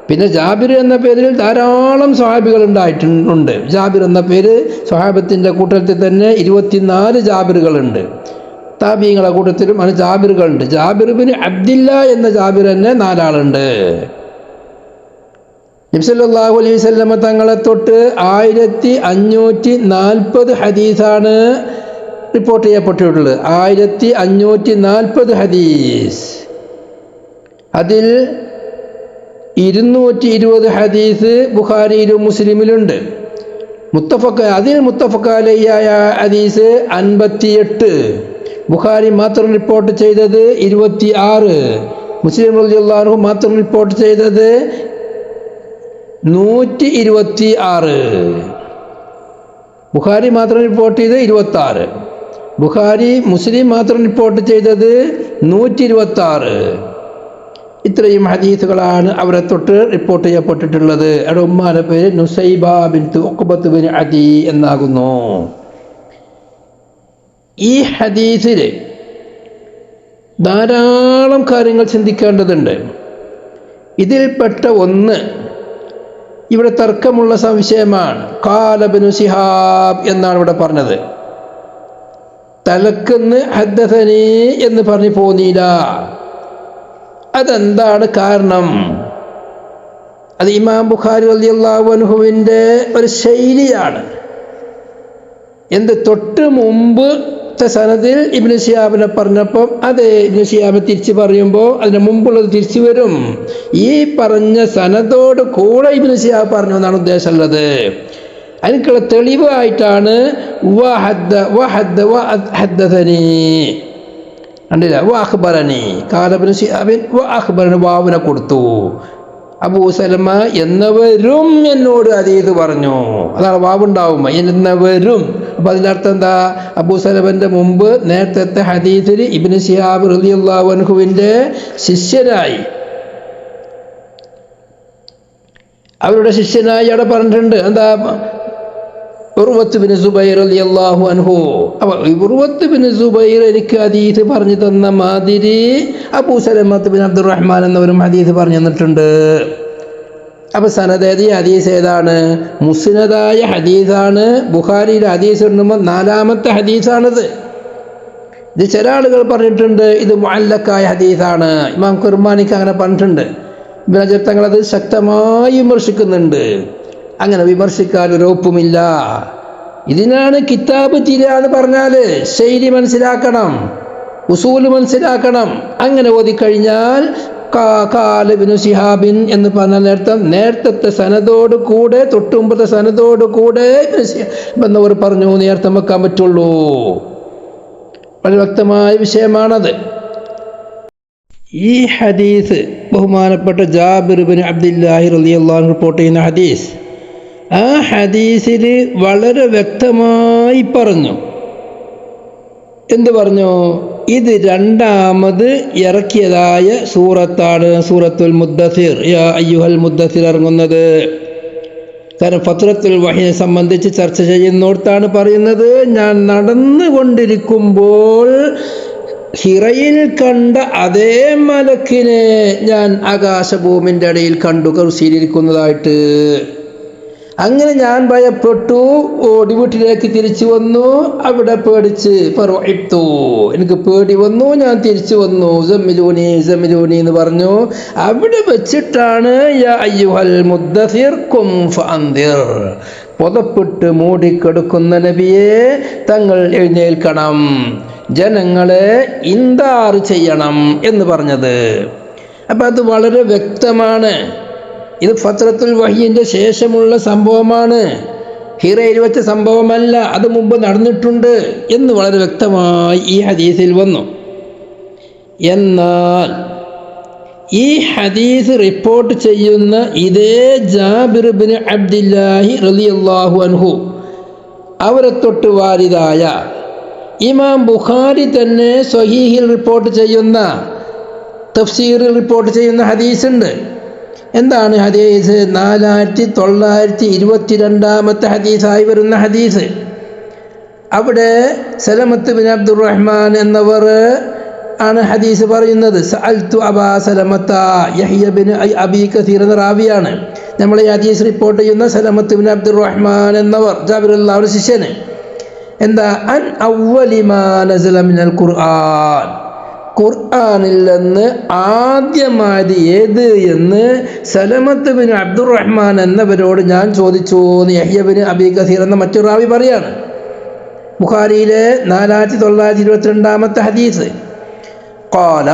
പിന്നെ ജാബിർ എന്ന പേരിൽ ധാരാളം സ്വഹാബികൾ ഉണ്ടായിട്ടുണ്ട്. ജാബിർ എന്ന പേര് സ്വഹാബത്തിൻ്റെ കൂട്ടത്തിൽ തന്നെ 24 ജാബിറുകളുണ്ട്. താബീങ്ങളുടെ കൂട്ടത്തിലും അങ്ങനെ ജാബിറുകളുണ്ട്. ജാബിർ ബിൻ അബ്ദില്ല എന്ന ജാബിർ തന്നെ 4 ആളുണ്ട്. നബി സല്ലല്ലാഹു അലൈഹി വസല്ലമ തങ്ങളെ തൊട്ട് 1540 ഹദീസാണ് റിപ്പോർട്ട് ചെയ്യപ്പെട്ടിട്ടുള്ളത്. 1540 ഹദീസ്. അതിൽ 220 ഹദീസ് ബുഖാരിയിലും മുസ്ലിമിലുണ്ട്. അതിൽ മുത്തഫഖ് അലൈഹിയായ ഹദീസ് 58. ബുഖാരി മാത്രം റിപ്പോർട്ട് ചെയ്തത് 26. മുസ്ലിം റളിയല്ലാഹു അൻഹു മാത്രം റിപ്പോർട്ട് ചെയ്തത് 126. ബുഖാരി മാത്രം റിപ്പോർട്ട് ചെയ്തത് 26. ബുഖാരി മുസ്ലിം മാത്രം റിപ്പോർട്ട് ചെയ്തത് 126. ഇത്രയും ഹദീസുകളാണ് അവരെ തൊട്ട് റിപ്പോർട്ട് ചെയ്യപ്പെട്ടിട്ടുള്ളത്. അവരുടെ ഉമ്മാന്റെ പേര് നുസൈബ ബിൻത് ഉഖ്ബത്ത് ബിൻ അദി എന്നാകുന്നു. ഈ ഹദീസിൽ ധാരാളം കാര്യങ്ങൾ ചിന്തിക്കേണ്ടതുണ്ട്. ഇതിൽപ്പെട്ട ഒന്ന് ഇവിടെ തർക്കമുള്ള സംശയമാണ്. ഖാല ഇബ്നു ശിഹാബ് എന്നാണ് ഇവിടെ പറഞ്ഞത്. തലക്കെന്ന് ഹദ്ദസനി എന്ന് പറഞ്ഞു പോന്നില്ല. അതെന്താണ് കാരണം? അത് ഇമാം ബുഖാരി റളിയല്ലാഹു അൻഹുവിൻ്റെ ഒരു ശൈലിയാണ്. തൊട്ട് മുമ്പത്തെ സനദിൽ ഇബ്നു ശിഹാബിനെ പറഞ്ഞപ്പം അതേ ഇബ്നു ശിഹാബ് തിരിച്ചു പറയുമ്പോൾ അതിന് മുമ്പുള്ളത് തിരിച്ചു വരും. ഈ പറഞ്ഞ സനദോട് കൂടെ ഇബ്നു ശിഹാബ് പറഞ്ഞു എന്നാണ് ഉദ്ദേശമുള്ളത്. അതിനുള്ള തെളിവായിട്ടാണ് വാവിനെ കൊടുത്തു. അബൂ സലമ എന്നവരും എന്നോട് ഹദീസ് പറഞ്ഞു. അതാണ് വാവുണ്ടാവും, എന്നവരും. അപ്പൊ അതിനർത്ഥം എന്താ? അബൂ സലമന്റെ മുമ്പ് നേരത്തെ ഹദീസിൽ ഇബ്നു ശിഹാബ് റളിയല്ലാഹു അൻഹുവിന്റെ ശിഷ്യനായി, അവരുടെ ശിഷ്യനായി അവിടെ പറഞ്ഞിട്ടുണ്ട്. എന്താ? ഉർവത്ത് ബിൻ സുബൈർ റളിയല്ലാഹു അൻഹു. അപ്പോൾ ഉർവത്ത് ബിൻ സുബൈർ എനിക്ക് ഹദീസ് പറഞ്ഞു തന്ന മാതിരി അബൂ സലമത്ത് ബിൻ അബ്ദുറഹ്മാൻ എന്നവരും ഹദീസ് പറഞ്ഞു തന്നിട്ടുണ്ട്. അപ്പോൾ സനദ് ഹദീസ് ഏതാണ്? മുസ്നദായ ഹദീസാണ്. ബുഖാരിയിലെ ഹദീസ് എണ്ണുമ്പോൾ 4ാമത്തെ ഹദീസാണിത്. ഇത് ചില ആളുകൾ പറഞ്ഞിട്ടുണ്ട് ഇത് മുഅല്ലഖായ ഹദീസാണ്. ഇമാം ഖുർമാനിക്ക് അങ്ങനെ പറഞ്ഞിട്ടുണ്ട്. ഇബ്നു ഹജർ തങ്ങളത് ശക്തമായി വിമർശിക്കുന്നുണ്ട്. അങ്ങനെ വിമർശിക്കാൻ ഒരു ഒപ്പുമില്ല. ഇതിനാണ് കിതാബ് തിര എന്ന് പറഞ്ഞാൽ ശൈലി മനസ്സിലാക്കണം, ഉസൂല് മനസ്സിലാക്കണം. അങ്ങനെ ഓതിക്കഴിഞ്ഞാൽ ഖാല ഇബ്നു ശിഹാബിൻ എന്ന് പറഞ്ഞാൽ നേരത്തെ സനദോട് കൂടെ, തൊട്ടുമുമ്പത്തെ സനദോട് കൂടെ എന്നവർ പറഞ്ഞു നേരത്തെ വെക്കാൻ പറ്റുള്ളൂ. വളരെ വ്യക്തമായ വിഷയമാണത്. ഈ ഹദീസ് ബഹുമാനപ്പെട്ട ജാബിർ ബിൻ അബ്ദില്ലാഹി റളിയല്ലാഹു അൻഹു റിപ്പോർട്ട് ചെയ്യുന്ന ഹദീസ്. ആ ഹദീസിൽ വളരെ വ്യക്തമായി പറഞ്ഞു. എന്ത് പറഞ്ഞു? ഇത് 2ാമത് ഇറക്കിയതായ സൂറത്താണ് സൂറത്തുൽ മുദ്ദസിർ. യാ അയ്യുഹൽ മുദ്ദസിർ ഇറങ്ങുന്നത്. കാരണം ഫത്രത്തുൽ വഹിയെ സംബന്ധിച്ച് ചർച്ച ചെയ്യുന്നിടത്താണ് പറയുന്നത്, ഞാൻ നടന്നുകൊണ്ടിരിക്കുമ്പോൾ ഹിറയിൽ കണ്ട അതേ മലക്കിനെ ഞാൻ ആകാശഭൂമിൻ്റെ ഇടയിൽ കണ്ടു കുർസിയിലിരിക്കുന്നതായിട്ട്. അങ്ങനെ ഞാൻ ഭയപ്പെട്ടു, ഓടി വീട്ടിലേക്ക് തിരിച്ചു വന്നു. അവിടെ പേടിച്ച് ഫറഅയ്തു, എനിക്ക് പേടി വന്നു, ഞാൻ തിരിച്ചു വന്നു. സമ്മിലൂനി സമ്മിലൂനി എന്ന് പറഞ്ഞു. അവിടെ വെച്ചിട്ടാണ് യാ അയ്യുഹൽ മുദ്ദസിർ ഖും ഫഅൻദിർ, പുതപ്പിട്ട് മൂടിക്കെടുക്കുന്ന നബിയെ തങ്ങൾ എഴുന്നേൽക്കണം, ജനങ്ങളെ ഇൻദാർ ചെയ്യണം എന്ന് പറഞ്ഞത്. അപ്പം അത് വളരെ വ്യക്തമാണ്. ഇത് ഫത്രത്തുൽ വഹിയിൻ്റെ ശേഷമുള്ള സംഭവമാണ്, ഹിറയിൽ വെച്ച സംഭവമല്ല, അത് മുമ്പ് നടന്നിട്ടുണ്ട് എന്ന് വളരെ വ്യക്തമായി ഈ ഹദീസിൽ വന്നു. എന്നാൽ ഈ ഹദീസ് റിപ്പോർട്ട് ചെയ്യുന്ന ഇതേ ജാബിർ ബിൻ അബ്ദില്ലാഹി റളിയല്ലാഹു അൻഹു അവരെ തൊട്ട് വാരിദായ ഇമാം ബുഖാരി തന്നെ സ്വഹീഹിൽ റിപ്പോർട്ട് ചെയ്യുന്ന, തഫ്സീറിൽ റിപ്പോർട്ട് ചെയ്യുന്ന ഹദീസുണ്ട്. എന്താണ് ഹദീസ്? 4922 ഹദീസായി വരുന്ന ഹദീസ്. അവിടെ സലമത്ത് ബിൻ അബ്ദുറഹ്മാൻ എന്നവർ ആണ് ഹദീസ് പറയുന്നത്. സഅൽതു അബാ സലമത്ത യഹ്യ ബിൻ അബീ കസീർ എന്ന റാവിയാണ്. നമ്മൾ ഈ ഹദീസ് റിപ്പോർട്ട് ചെയ്യുന്ന സലമത്ത് ബിൻ അബ്ദുറഹ്മാൻ എന്നവർ ജാബിർ റളിയല്ലാഹു ശിഷ്യന്. എന്താ അൻ അവ്വലി മാ നസല മിനൽ ഖുർആൻ, ഖുർആനിൽ നിന്ന് ആദ്യമായത് ഏത് എന്ന് സലമത്ത് ബിൻ അബ്ദുറഹ്മാൻ എന്നവരോട് ഞാൻ ചോദിച്ചു എന്ന് യഹ്യ ബിൻ അബീ കസീർ എന്ന മറ്റൊരു റാവി പറയാണ്. ബുഖാരിയിലെ 4922 ഹദീസ്. ഖാല,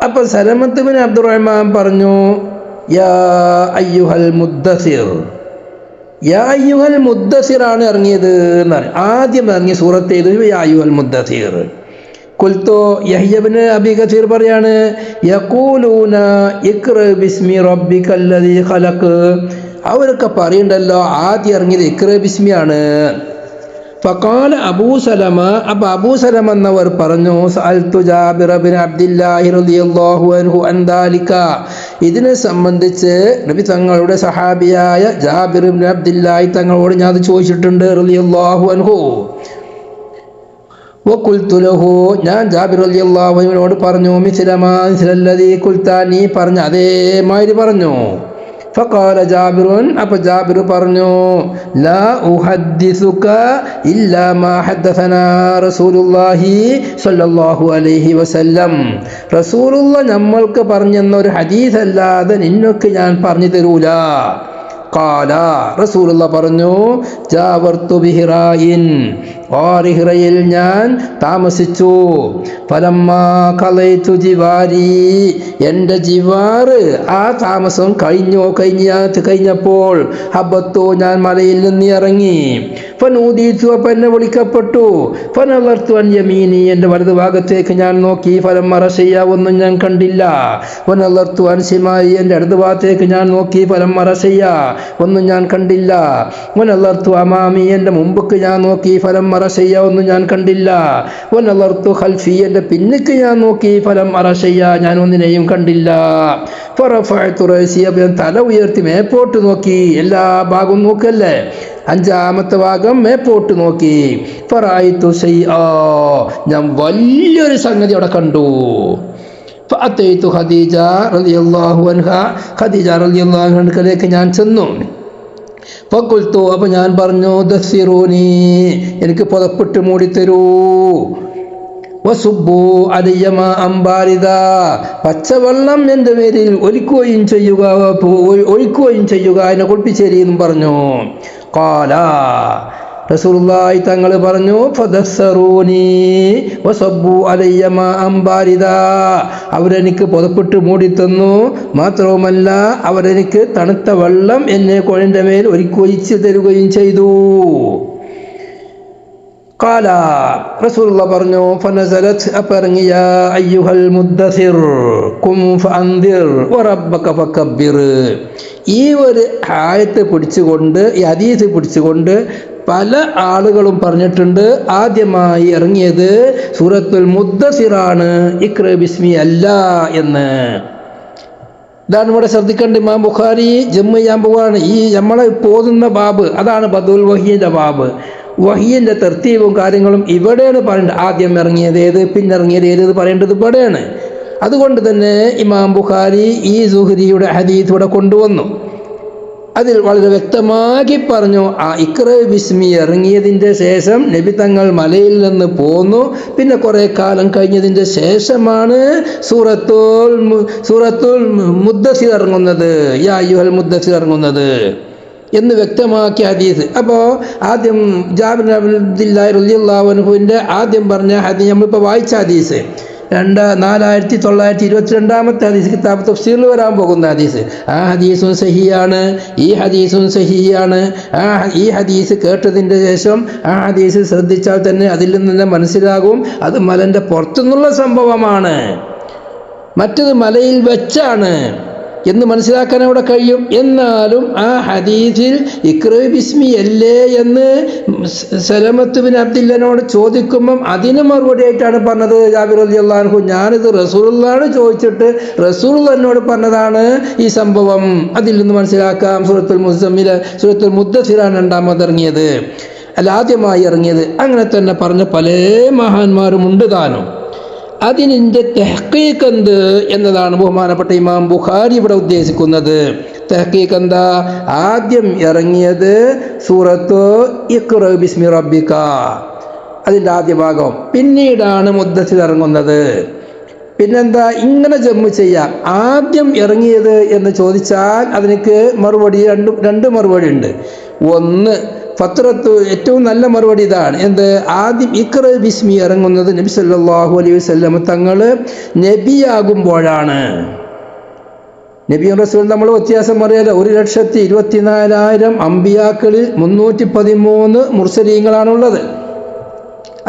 അപ്പോൾ സലമത്ത് ബിൻ അബ്ദുറഹ്മാൻ പറഞ്ഞു, യാ അയ്യുഹൽ മുദ്ദസിർ, യാ അയ്യുഹൽ മുദ്ദസിർ ആണ് ഇറങ്ങിയത് എന്നാണ്. ആദ്യം ഇറങ്ങിയ സൂറത്ത് ഏത്? യാ അയ്യുഹൽ മുദ്ദസിർ. ഖുൽതു, യഹ്യ ഇബ്നു അബീ കസീർ പറയാണ്, യഖൂലൂന ഇഖ്റ ബിസ്മി റബ്ബിക്കല്ലദീ ഖലഖ്, അവരൊക്കെ പറയണ്ടല്ലോ ആദ്യം ഇറങ്ങിയത് ഇഖ്റ ബിസ്മിയാണ്. ഫഖാല അബൂ സലമ, അപ്പോൾ അബൂ സലമ എന്നവർ പറഞ്ഞു, സഅൽതു ജാബിർ ബിൻ അബ്ദില്ലാഹി റളിയല്ലാഹു അൻഹു അൻ ദാലിക, ഇതിനെ സംബന്ധിച്ച് നബി തങ്ങളുടെ സഹാബിയായ ജാബിർ ബിൻ അബ്ദില്ലാഹി തങ്ങളോട് ഞാൻ അത് ചോദിച്ചിട്ടുണ്ട് റളിയല്ലാഹു അൻഹു. വഖുൽതു ലഹു, ഞാൻ ജാബിർ റളിയല്ലാഹു അൻഹുവിനോട് പറഞ്ഞു, മിസ്ലല്ലദീ ഖുൽത, നീ പറഞ്ഞ അതേമാതിരി പറഞ്ഞു. ഫഖാല ജാബിറുൻ, അപ്പോൾ ജാബിർ പറഞ്ഞു, ലാ ഉഹദ്ദിസുക ഇല്ലാ മാ ഹദ്ദസനാ റസൂലുള്ളാഹി സ്വല്ലല്ലാഹു അലൈഹി വസല്ലം, റസൂലുള്ള നമ്മൾക്ക് പറഞ്ഞെന്ന ഒരു ഹദീസ് അല്ലാതെ നിന്നൊക്കെ ഞാൻ പറഞ്ഞു തരൂല. ഖാല, റസൂലുള്ള പറഞ്ഞു, ജാവർതു ബിഹിറായിൻ, ഹിറയിൽ ഞാൻ താമസിച്ചു. ഫലമ്മാ ഖളൈതു ജിവാരി, എൻ്റെ ജിവാറ് ആ താമസം കഴിഞ്ഞപ്പോൾ ഹബ്ബത്തു, ഞാൻ മലയിൽ നിന്ന് ഇറങ്ങി. ഫനൂദീതു, അപ്പം എന്നെ വിളിക്കപ്പെട്ടു. ഫനളർതു അൻ യമീനി, എൻ്റെ വലതു ഭാഗത്തേക്ക് ഞാൻ നോക്കി. ഫലം മറശയ്യ, ഒന്നും ഞാൻ കണ്ടില്ല. ഫനളർതു അൻ ശിമാലി, എൻ്റെ ഇടതു ഭാഗത്തേക്ക് ഞാൻ നോക്കി. ഫലം മറശയ്യ, ഒന്നും ഞാൻ കണ്ടില്ല. വനളർതു അമാമി, എൻ്റെ മുമ്പക്ക് ഞാൻ നോക്കി. ഫലം മറശയ്യ, ഒന്നും ഞാൻ കണ്ടില്ല. വനളർതു ഖൽഫി, എൻ്റെ പിന്നിക്ക് ഞാൻ നോക്കി. ഫലം മറശയ്യ, ഞാൻ ഒന്നിനെയും കണ്ടില്ല. ഫറഫഅതു റഅസി, ഞാൻ തല ഉയർത്തി മേപ്പോട്ട് നോക്കി. എല്ലാ ഭാഗവും നോക്കല്ലേ, അഞ്ചാമത്തെ ഭാഗം മേപ്പോട്ട് നോക്കി. ഫറഅയ്തു ശൈആ, ഞാൻ വലിയൊരു സംഗതി അവിടെ കണ്ടു. ഫഅതൈതു ഖദീജ റളിയല്ലാഹു അൻഹാ, ഖദീജ റളിയല്ലാഹു അൻഹയിലേക്ക് ഞാൻ ചെന്നു. ഫഖുൽതു, അപ്പോൾ ഞാൻ പറഞ്ഞു, ദസ്സിറൂനി, എനിക്ക് പുതപ്പിട്ട് മൂടിത്തരൂ. വസുബ്ബു അലയ്യ മാഅൻ ബാരിദ, പച്ചവെള്ളം എൻ്റെ മേലിൽ ഒലിക്കുകയും ചെയ്യുക, എന്നെ കുളിപ്പിച്ചേരിയെന്നും പറഞ്ഞു. ഖാല, റസൂലുള്ളാഹി തങ്ങൾ പറഞ്ഞു, ഫദസ്സറൂനി വസബ്ബു അലയ്യ മാഅൻ ബാരിദ, അവരെനിക്ക് പുതപ്പിട്ട് മൂടിത്തന്നു. മാത്രവുമല്ല അവരെനിക്ക് തണുത്ത വെള്ളം എന്നെ എൻ്റെ മേൽ ഒഴിച്ചു തരുകയും ചെയ്തു. ഖാല, റസൂലുള്ളാഹി പറഞ്ഞു, ഫനസലത്, അപ്പറങ്ങി, യാ അയ്യുഹൽ മുദ്ദസിർ ഖും ഫഅൻദിർ വറബ്ബക ഫകബ്ബിർ. ഈ ഒരു ആയത്ത് പിടിച്ചുകൊണ്ട്, ഈ ഹദീസ് പിടിച്ചുകൊണ്ട് പല ആളുകളും പറഞ്ഞിട്ടുണ്ട് ആദ്യമായി ഇറങ്ങിയത് സൂറത്തുൽ മുദ്ദസിറാണ്, ഇഖ്റ ബിസ്മി അല്ല എന്ന്. ഇതാണ് ഇവിടെ ശ്രദ്ധിക്കേണ്ട. ഇമാം ബുഖാരി ജമ്മു ചെയ്യാൻ പോവുകയാണ്. ഈ നമ്മളെ പോതുന്ന ബാബ്, അതാണ് ബദുൽ വഹിയുടെ ബാബ്. വഹിയിൻ്റെ തർത്തീബും കാര്യങ്ങളും ഇവിടെയാണ് പറയേണ്ടത്. ആദ്യം ഇറങ്ങിയത് ഏത്, പിന്നെ ഇറങ്ങിയത് ഏത് പറയേണ്ടത് ഇവിടെയാണ്. അതുകൊണ്ട് തന്നെ ഇമാം ബുഖാരി ഈ സുഹരിയുടെ ഹദീസ് ഇവിടെ കൊണ്ടുവന്നു. അതിൽ വളരെ വ്യക്തമാക്കി പറഞ്ഞു, ആ ഇഖ്റ ബിസ്മി ഇറങ്ങിയതിൻ്റെ ശേഷം നബി തങ്ങൾ മലയിൽ നിന്ന് പോന്നു. പിന്നെ കുറേ കാലം കഴിഞ്ഞതിൻ്റെ ശേഷമാണ് സൂറത്തുൽ മുദ്ദസിർ ഇറങ്ങുന്നത്, യാ അയ്യുഹൽ മുദ്ദസിർ ഇറങ്ങുന്നത് എന്ന് വ്യക്തമാക്കിയ ഹദീസ്. അപ്പോൾ ആദ്യം ജാബിർ ബിൻ അബ്ദില്ലാഹി റളിയല്ലാഹു അൻഹുവിൻ്റെ ആദ്യം പറഞ്ഞ ഹദീസ് നമ്മളിപ്പോൾ വായിച്ച ഹദീസ് 4922 ഹദീസ്, കിതാബ് തഫ്സീറിൽ വരാൻ പോകുന്ന ഹദീസ്. ആ ഹദീസും സഹിയാണ്, ഈ ഹദീസും സഹിയാണ്. ഈ ഹദീസ് കേട്ടതിൻ്റെ ശേഷം ആ ഹദീസ് ശ്രദ്ധിച്ചാൽ തന്നെ അതിൽ നിന്ന് മനസ്സിലാകും അത് മലൻ്റെ പുറത്തുനിന്നുള്ള സംഭവമാണ്, മറ്റത് മലയിൽ വെച്ചാണ് എന്ന് മനസ്സിലാക്കാൻ അവിടെ കഴിയും. എന്നാലും ആ ഹദീസിൽ ഇഖ്റ ബിസ്മി അല്ലേ എന്ന് സലമത്ത് ബിൻ അബ്ദില്ലനോട് ചോദിക്കുമ്പം അതിന് മറുപടി ആയിട്ടാണ് പറഞ്ഞത് ജാബിർ റളിയല്ലാഹു അൻഹു, ഞാനിത് റസൂലുള്ളാഹിയോട് ചോദിച്ചിട്ട് റസൂലുള്ള എന്നോട് പറഞ്ഞതാണ് ഈ സംഭവം. അതിൽ നിന്ന് മനസ്സിലാക്കാം സൂറത്തുൽ മുദ്ദസിറാണ് രണ്ടാമത് ഇറങ്ങിയത്. അല്ല ആദ്യമായി ഇറങ്ങിയത്. അങ്ങനെ തന്നെ പറഞ്ഞ പല മഹാന്മാരുമുണ്ട് താനും. അതിൻ്റെ തെഹ്ഖീഖ് എന്ത് എന്നതാണ് ബഹുമാനപ്പെട്ട ഇമാം ബുഖാരി ഇവിടെ ഉദ്ദേശിക്കുന്നത്. തെഹ്ഖീഖ് എന്താ? ആദ്യം ഇറങ്ങിയത് സൂറത്ത് ഇഖ്റ ബിസ്മി റബ്ബിക, അതിൻ്റെ ആദ്യ ഭാഗം. പിന്നീടാണ് മുദ്ദസ്സിർ ഇറങ്ങുന്നത്. പിന്നെന്താ ഇങ്ങനെ ജമ്മു ചെയ്യാം? ആദ്യം ഇറങ്ങിയത് എന്ന് ചോദിച്ചാൽ അതിനൊക്കെ മറുപടി രണ്ട് മറുപടി ഉണ്ട്. ഒന്ന് ഫത്രത്ത്, ഏറ്റവും നല്ല മറുപടി ഇതാണ്. എന്ത്? ആദ്യം ഇഖ്റ ബിസ്മി ഇറങ്ങുന്നത് നബി സല്ലല്ലാഹു അലൈഹി വസല്ലം തങ്ങൾ നബിയാകുമ്പോഴാണ്. നബിയും റസൂൽ നമ്മൾ വ്യത്യാസം അറിയാലോ. 1,24,000 അമ്പിയാക്കളിൽ 313 മുർസലീങ്ങളാണുള്ളത്.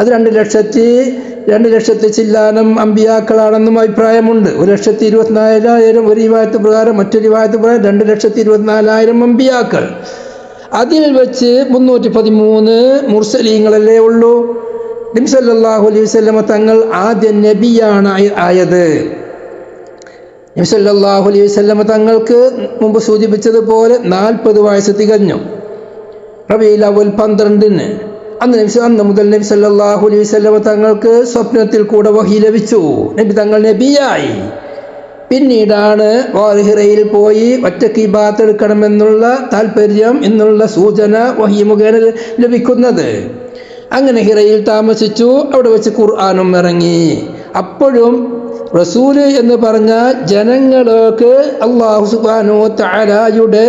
അത് 2,00,000 ചില്ലാനം അമ്പിയാക്കളാണെന്നും അഭിപ്രായമുണ്ട്. 1,24,000 ഒരു റിവായത്ത് പ്രകാരം, മറ്റൊരു റിവായത്ത് പ്രകാരം 2,24,000 അമ്പിയാക്കൾ. അതിൽ വെച്ച് 313 മുർസലീങ്ങളല്ലേ ഉള്ളൂ. നബി സല്ലല്ലാഹു അലൈഹി വസല്ലം തങ്ങൾ ആദ്യ നബിയാണ് ആയത്. നബി സല്ലല്ലാഹു അലൈഹി വസല്ലം തങ്ങൾക്ക് മുമ്പ് സൂചിപ്പിച്ചതുപോലെ 40 വയസ്സ് തികഞ്ഞു. റബീഉൽ അവ്വൽ 12-ന് അന്ന് മുതൽ നബി സല്ലല്ലാഹു അലൈഹി വസല്ലം തങ്ങൾക്ക് സ്വപ്നത്തിൽ കൂടെ വഹി ലഭിച്ചു. നബി തങ്ങൾ നബിയായി. പിന്നീടാണ് ഹിറയിൽ പോയി ഒറ്റയ്ക്ക് ഇബാദത്ത് എടുക്കണമെന്നുള്ള താല്പര്യം എന്നുള്ള സൂചന വഹി മുഖേന ലഭിക്കുന്നത്. അങ്ങനെ ഹിറയിൽ താമസിച്ചു. അവിടെ വെച്ച് ഖുർആനും ഇറങ്ങി. അപ്പോഴും റസൂല് എന്ന് പറഞ്ഞാൽ ജനങ്ങൾക്ക് അല്ലാഹു സുബ്ഹാനഹു വ തആലയുടെ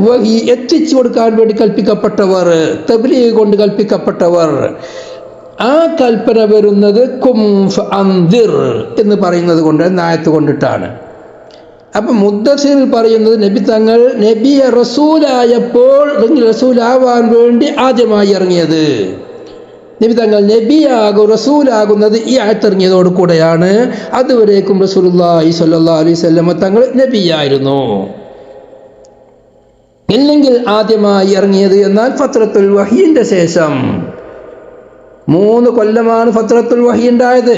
വഹി എത്തിച്ചു കൊടുക്കാൻ വേണ്ടി കൽപ്പിക്കപ്പെട്ടവർ, തബ്ലീഗ് കൊണ്ട് കൽപ്പിക്കപ്പെട്ടവർ. ആ കൽപ്പന വരുന്നത് കും ഫഅൻദിർ എന്ന് പറയുന്നത് കൊണ്ട്, ആയത്ത് കൊണ്ടിട്ടാണ്. അപ്പം മുദ്ദസ്സിർ പറയുന്നത് നബി തങ്ങൾ നബിയെ റസൂലായപ്പോൾ, റസൂലാവാൻ വേണ്ടി ആദ്യമായി ഇറങ്ങിയത്. നബി തങ്ങൾ റസൂലാകുന്നത് ഈ ആയത്തിറങ്ങിയതോടു കൂടെയാണ്. അതുവരേക്കും റസൂലുള്ളാഹി സ്വല്ലല്ലാഹു അലൈഹി വസല്ലം തങ്ങൾ നബിയായിരുന്നു. അല്ലെങ്കിൽ ആദ്യമായി ഇറങ്ങിയത് എന്നാൽ ഫത്രത്തുൽ വഹീന്റെ ശേഷം 3 കൊല്ലമാണ് ഫത്രത്തുൽ വഹി ഉണ്ടായത്.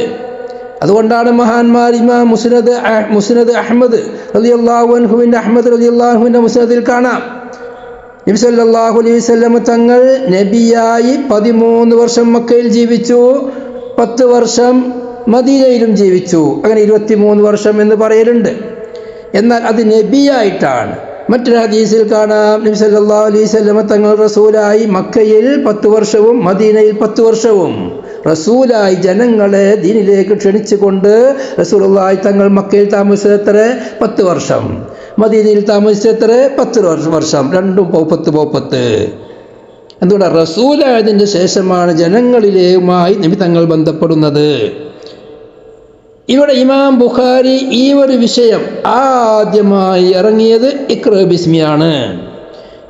അതുകൊണ്ടാണ് മഹാന്മാർ ഇമാം മുസ്നദ് അഹ്മദ് റളിയല്ലാഹു അൻഹുവിന്റെ മുസ്നദിൽ കാണാം, നബി സല്ലല്ലാഹു അലൈഹി വസല്ലം തങ്ങൾ നബിയായി 13 വർഷം മക്കയിൽ ജീവിച്ചു, 10 വർഷം മദീനയിലും ജീവിച്ചു. അങ്ങനെ 23 വർഷം എന്ന് പറയലുണ്ട്. എന്നാൽ അത് നബിയായിട്ടാണ്. മറ്റൊരു ഹദീസിൽ കാണാം, നബി സല്ലല്ലാഹു അലൈഹി വസല്ലം തങ്ങൾ റസൂലായി മക്കയിൽ 10 വർഷവും മദീനയിൽ 10 വർഷവും. റസൂലായി ജനങ്ങളെ ദീനിലേക്ക് ക്ഷണിച്ചുകൊണ്ട് റസൂലുള്ളാഹി തങ്ങൾ മക്കയിൽ താമസിച്ചത്ര 10 വർഷം, മദീനയിൽ താമസിച്ചത്ര 10 വർഷം, രണ്ടും 10. എന്തുകൊണ്ടാണ്? റസൂലായതിൻ്റെ ശേഷമാണ് ജനങ്ങളിലേയുമായി നബി തങ്ങൾ ബന്ധപ്പെടുന്നത്. ഇവിടെ ഇമാം ബുഖാരി ഈ ഒരു വിഷയം ആദ്യമായി ഇറങ്ങിയത് ഇഖ്റ ബിസ്മിയാണ്.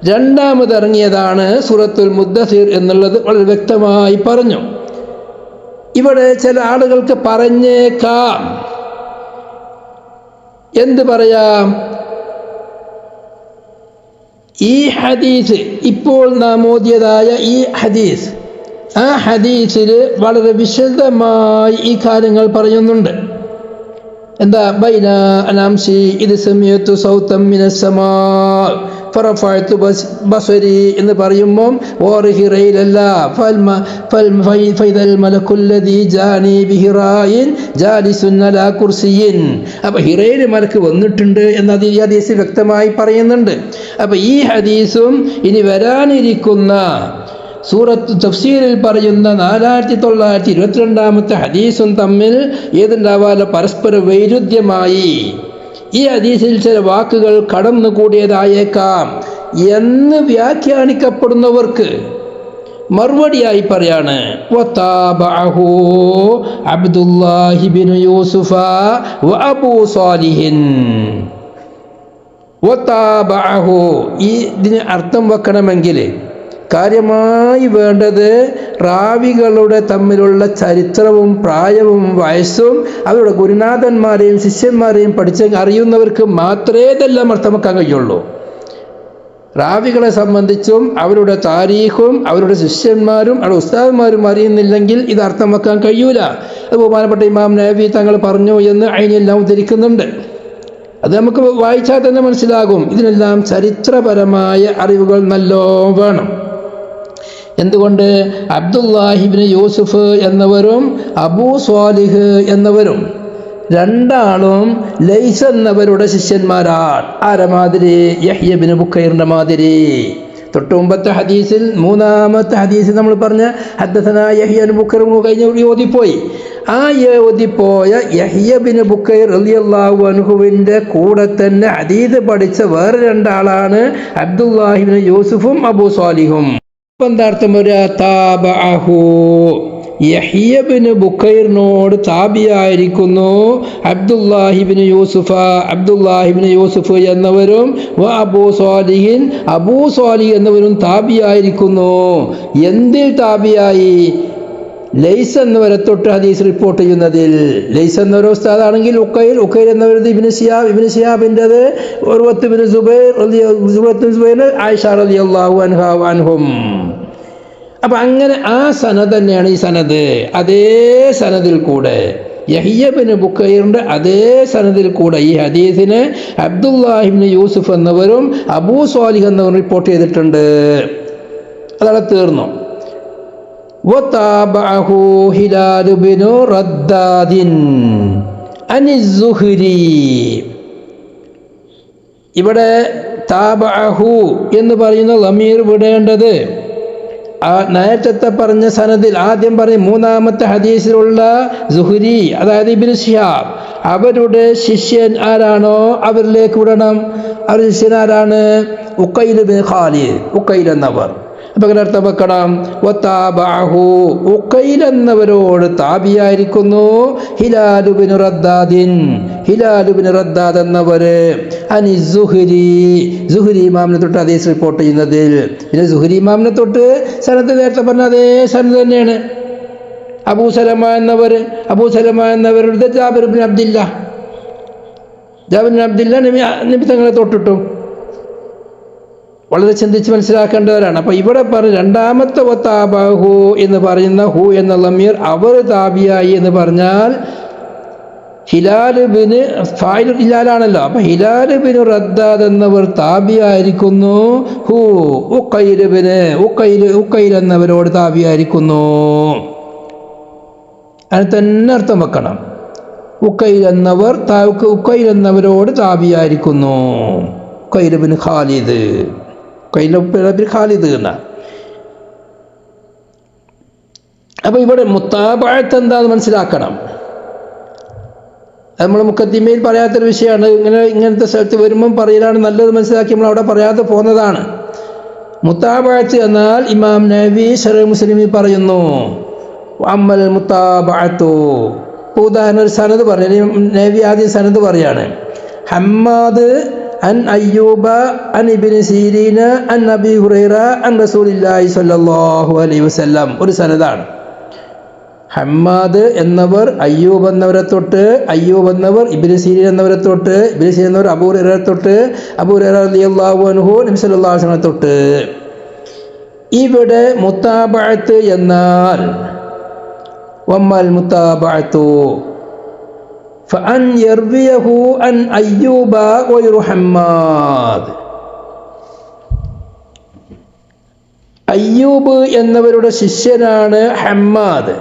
രണ്ടാമത് ഇറങ്ങിയതാണ് സൂറത്തുൽ മുദ്ദസ്സിർ എന്നുള്ളത് വളരെ വ്യക്തമായി പറഞ്ഞു. ഇവിടെ ചില ആളുകൾക്ക് പറഞ്ഞേക്കാം, എന്ത് പറയാം, ഈ ഹദീസ് ഇപ്പോൾ നാം ഓതിയതായ ഈ ഹദീസ്, ആ ഹദീസിൽ വളരെ വിശദമായി ഈ കാര്യങ്ങൾ പറയുന്നുണ്ട്. എന്താ? ബൈന അനാംസി ഇത് സമയത്തു സൗതം മിനസ് സമാ ഫറഫഅതു ബസരി എന്ന് പറയുമ്പോൾ ഓർഹിറയിലല്ല ഫൈദൽ മലക്കുല്ലദീ ജാനി ബിഹിറായിൻ ജാലിസുൻ അലാ കുർസിയിൻ. അപ്പോൾ ഹിറയിൽ മലക്ക് വന്നിട്ടുണ്ട് എന്നത് ഈ ഹദീസ് വ്യക്തമായി പറയുന്നുണ്ട്. അപ്പോൾ ഈ ഹദീസും ഇനി വരാനിരിക്കുന്ന സൂറത്ത് തഫ്സീറിൽ പറയുന്ന 4922 ഹദീസും തമ്മിൽ ഏതുണ്ടാവാല പരസ്പര വൈരുദ്ധ്യമായി. ഈ ഹദീസിൽ ചില വാക്കുകൾ കടന്നുകൂടിയതായേക്കാം എന്ന് വ്യാഖ്യാനിക്കപ്പെടുന്നവർക്ക് മറുപടിയായി പറയാണ്, വതാബഅഹു അബ്ദുല്ലാഹി ബിൻ യൂസുഫ വ അബൂ സാലിഹിൻ. വതാബഅഹു, ഇതിന് അർത്ഥം വെക്കണമെങ്കിൽ കാര്യമായി വേണ്ടത് റാവികളുടെ തമ്മിലുള്ള ചരിത്രവും പ്രായവും വയസ്സും അവരുടെ ഗുരുനാഥന്മാരെയും ശിഷ്യന്മാരെയും അറിയുന്നവർക്ക് മാത്രമേ ഇതെല്ലാം അർത്ഥമാക്കാൻ കഴിയുള്ളൂ. റാവികളെ സംബന്ധിച്ചും അവരുടെ താരീഖും അവരുടെ ശിഷ്യന്മാരും അവരുടെ ഉസ്താദന്മാരും അറിയുന്നില്ലെങ്കിൽ ഇത് അർത്ഥമാക്കാൻ കഴിയൂല. അത് ബഹുമാനപ്പെട്ട ഇമാം നവവി തങ്ങൾ പറഞ്ഞു എന്ന് അതിനെല്ലാം ഉദ്ധരിക്കുന്നുണ്ട്. അത് നമുക്ക് വായിച്ചാൽ തന്നെ മനസ്സിലാകും. ഇതിനെല്ലാം ചരിത്രപരമായ അറിവുകൾ നല്ലോണം വേണം. എന്തുകൊണ്ട്? അബ്ദുല്ലാഹിബ്നു യൂസുഫ് എന്നവരും അബൂ സ്വാലിഹ് എന്നവരും രണ്ടാളും ലൈസ് എന്നവരുടെ ശിഷ്യന്മാരാണ്. ആരെ മാതിരി? യഹ്യ ഇബ്നു ബുക്കൈറിന്റെ മാതിരി. തൊട്ട് മുമ്പത്തെ ഹദീസിൽ, മൂന്നാമത്തെ ഹദീസിൽ നമ്മൾ പറഞ്ഞ ഹദ്ദസനാ യഹ്യ ഇബ്നു ബുക്കൈർ കഴിഞ്ഞ ഓതിപ്പോയി. ആ ഓതിപ്പോയ യഹ്യ ഇബ്നു ബുക്കൈർ റളിയല്ലാഹു അൻഹുവിന്റെ കൂടെ തന്നെ ഹദീസ് പഠിച്ച വേറെ രണ്ടാളാണ് അബ്ദുല്ലാഹിബ്നു യൂസുഫും അബൂ സ്വാലിഹും. എന്താർത്ഥം വരിക? താബഅഹു, യഹ്യ ഇബ്നു ബുക്കൈറിനോട് താബിയായിരിക്കുന്നു അബ്ദുല്ലാഹിബ്നു യൂസുഫ് എന്നവരും അബൂ സ്വാലിഹിൻ, അബൂ സ്വാലിഹ് എന്നവരും താബിയായിരിക്കുന്നു. എന്തിൽ താബിയായി? ലൈസ് എന്നവരെ തൊട്ട് ഹദീസ് റിപ്പോർട്ട് ചെയ്യുന്നതിൽ. ലൈസ് എന്നൊരു ഉസ്താദാണെങ്കിൽ ഉക്കൈൽ എന്നവരത് ഇബ്നു ശിഹാബിൻ്റെത് ഉർവത്ത് ഇബ്നു സുബൈർ ആയിഷ റളിയല്ലാഹു അൻഹാ അൻഹും. അപ്പം അങ്ങനെ ആ സനദ് തന്നെയാണ് ഈ സനദ്. അതേ സനദിൽ കൂടെ യഹ്യ ഇബ്നു ബുക്കൈറിന്റെ അതേ സനദിൽ കൂടെ ഈ ഹദീസിനെ അബ്ദുല്ലാഹിബ്നു യൂസുഫ് എന്നവരും അബൂ സ്വാലിഹ് എന്നവരും റിപ്പോർട്ട് ചെയ്തിട്ടുണ്ട്. അതവിടെ തീർന്നു. വതാബഅഹു ഹിലാൽ ഇബ്നു റദ്ദാദിൻ അനി സുഹ്രി. ഇവിടെ താബഅഹു എന്ന് പറയുന്ന ലമീർ വിടേണ്ടത് ആ നേരത്തെ പറഞ്ഞ സനദിൽ ആദ്യം പറഞ്ഞ മൂന്നാമത്തെ ഹദീസിലുള്ള സുഹ്രി, അതായത് ഇബ്നു ശിഹാബ്, അവരുടെ ശിഷ്യൻ ആരാണോ അവരിലേക്ക് വിടണം. അവരുടെ ശിഷ്യൻ ആരാണ്? ഉക്കൈൽ ബിൻ ഖാലിദ്, ഉക്കൈൽ എന്നവർ. അപ്പൊ അർത്ഥം വെക്കണം, വതാബഅഹു, ഉക്കൈൽ എന്നവരോട് താബിയായിരിക്കുന്നു ഹിലാൽ ഇബ്നു റദ്ദാദ് എന്നവര് അനി സുഹ്രി ഇമാമിനെ തൊട്ട് ഹദീസ് റിപ്പോർട്ട് ചെയ്യുന്നതിൽ. പിന്നെ സുഹ്രി ഇമാമിനെ തൊട്ട് സനദ് നേരത്തെ പറഞ്ഞ അതേ സനദ് തന്നെയാണ്. അബൂ സലമ എന്നവരുടെ ജാബിർ ഇബ്നു അബ്ദില്ല നബി തങ്ങളെ തൊട്ടിട്ടു. വളരെ ചിന്തിച്ച് മനസ്സിലാക്കേണ്ടവരാണ്. അപ്പൊ ഇവിടെ പറഞ്ഞ രണ്ടാമത്തെ വതാബഅഹു എന്ന് പറയുന്ന ഹു എന്ന ലമീർ അവർ താബിയായി എന്ന് പറഞ്ഞാൽ ഹിലാൽ ബിന് ഫായിൽ ഹിലാലാണല്ലോ. അപ്പൊ ഹിലാൽ ബിന് റദ്ദാദ് എന്നവർ താബിയായിരിക്കുന്നു ഉക്കൈൽ എന്നവരോട് താബിയായിരിക്കുന്നു. അതിന് തന്നെ അർത്ഥം വെക്കണം. ഉക്കൈൽ എന്നവരോട് താബിയായിരിക്കുന്നു. ഉക്കൈൽ ബിൻ ഖാലിദ് എന്ന. അപ്പൊ ഇവിടെ മുത്താബഅത്ത് എന്താന്ന് മനസ്സിലാക്കണം. നമ്മൾ മുഖദ്ദിമയിൽ പറയാത്തൊരു വിഷയമാണ്. ഇങ്ങനത്തെ സ്ഥലത്ത് വരുമ്പം പറയലാണ് നല്ലത് മനസ്സിലാക്കി നമ്മൾ അവിടെ പറയാതെ പോകുന്നതാണ്. മുത്താബഅത്ത് എന്നാൽ ഇമാം നവവി ശറഹ് മുസ്ലിമിൽ പറയുന്നു, അമ്മൽ മുത്താബഅത്തു. ഉദാഹരണം ഒരു സനദ് പറഞ്ഞു. നവവി ആദ്യം സനദ് പറയാണ്. ഹമ്മാദ് അൻ അയ്യൂബ അൻ ഇബ്നു സീരീൻ അൻ അബീ ഹുറൈറ അൻ റസൂലില്ലാഹി സ്വല്ലല്ലാഹു അലൈഹി വസല്ലം. ഒരു സനദാണ്. ഹമ്മാദ് എന്നവർ അയ്യൂബ് എന്നവരെ തൊട്ട്, അയ്യൂബ് എന്നവർ ഇബ്നു സീരീൻ എന്നവരെ തൊട്ട്, ഇബ്നു സീരീൻ എന്നവർ അബൂ ഹുറൈറ തൊട്ട്, അബൂ ഹുറൈറ റളിയല്ലാഹു അൻഹു നബി സല്ലല്ലാഹു അലൈഹി വസല്ലം തൊട്ട്. ഇവിടെ മുത്താബഅത്ത് എന്നാൽ വമ്മൽ മുത്താബഅത്തു ഫഅൻ യർവിയഹു അൻ അയ്യൂബ വയറു ഹമ്മാദ്. അയ്യൂബ് എന്നവരുടെ ശിഷ്യനാണ് ഹമ്മാദ്.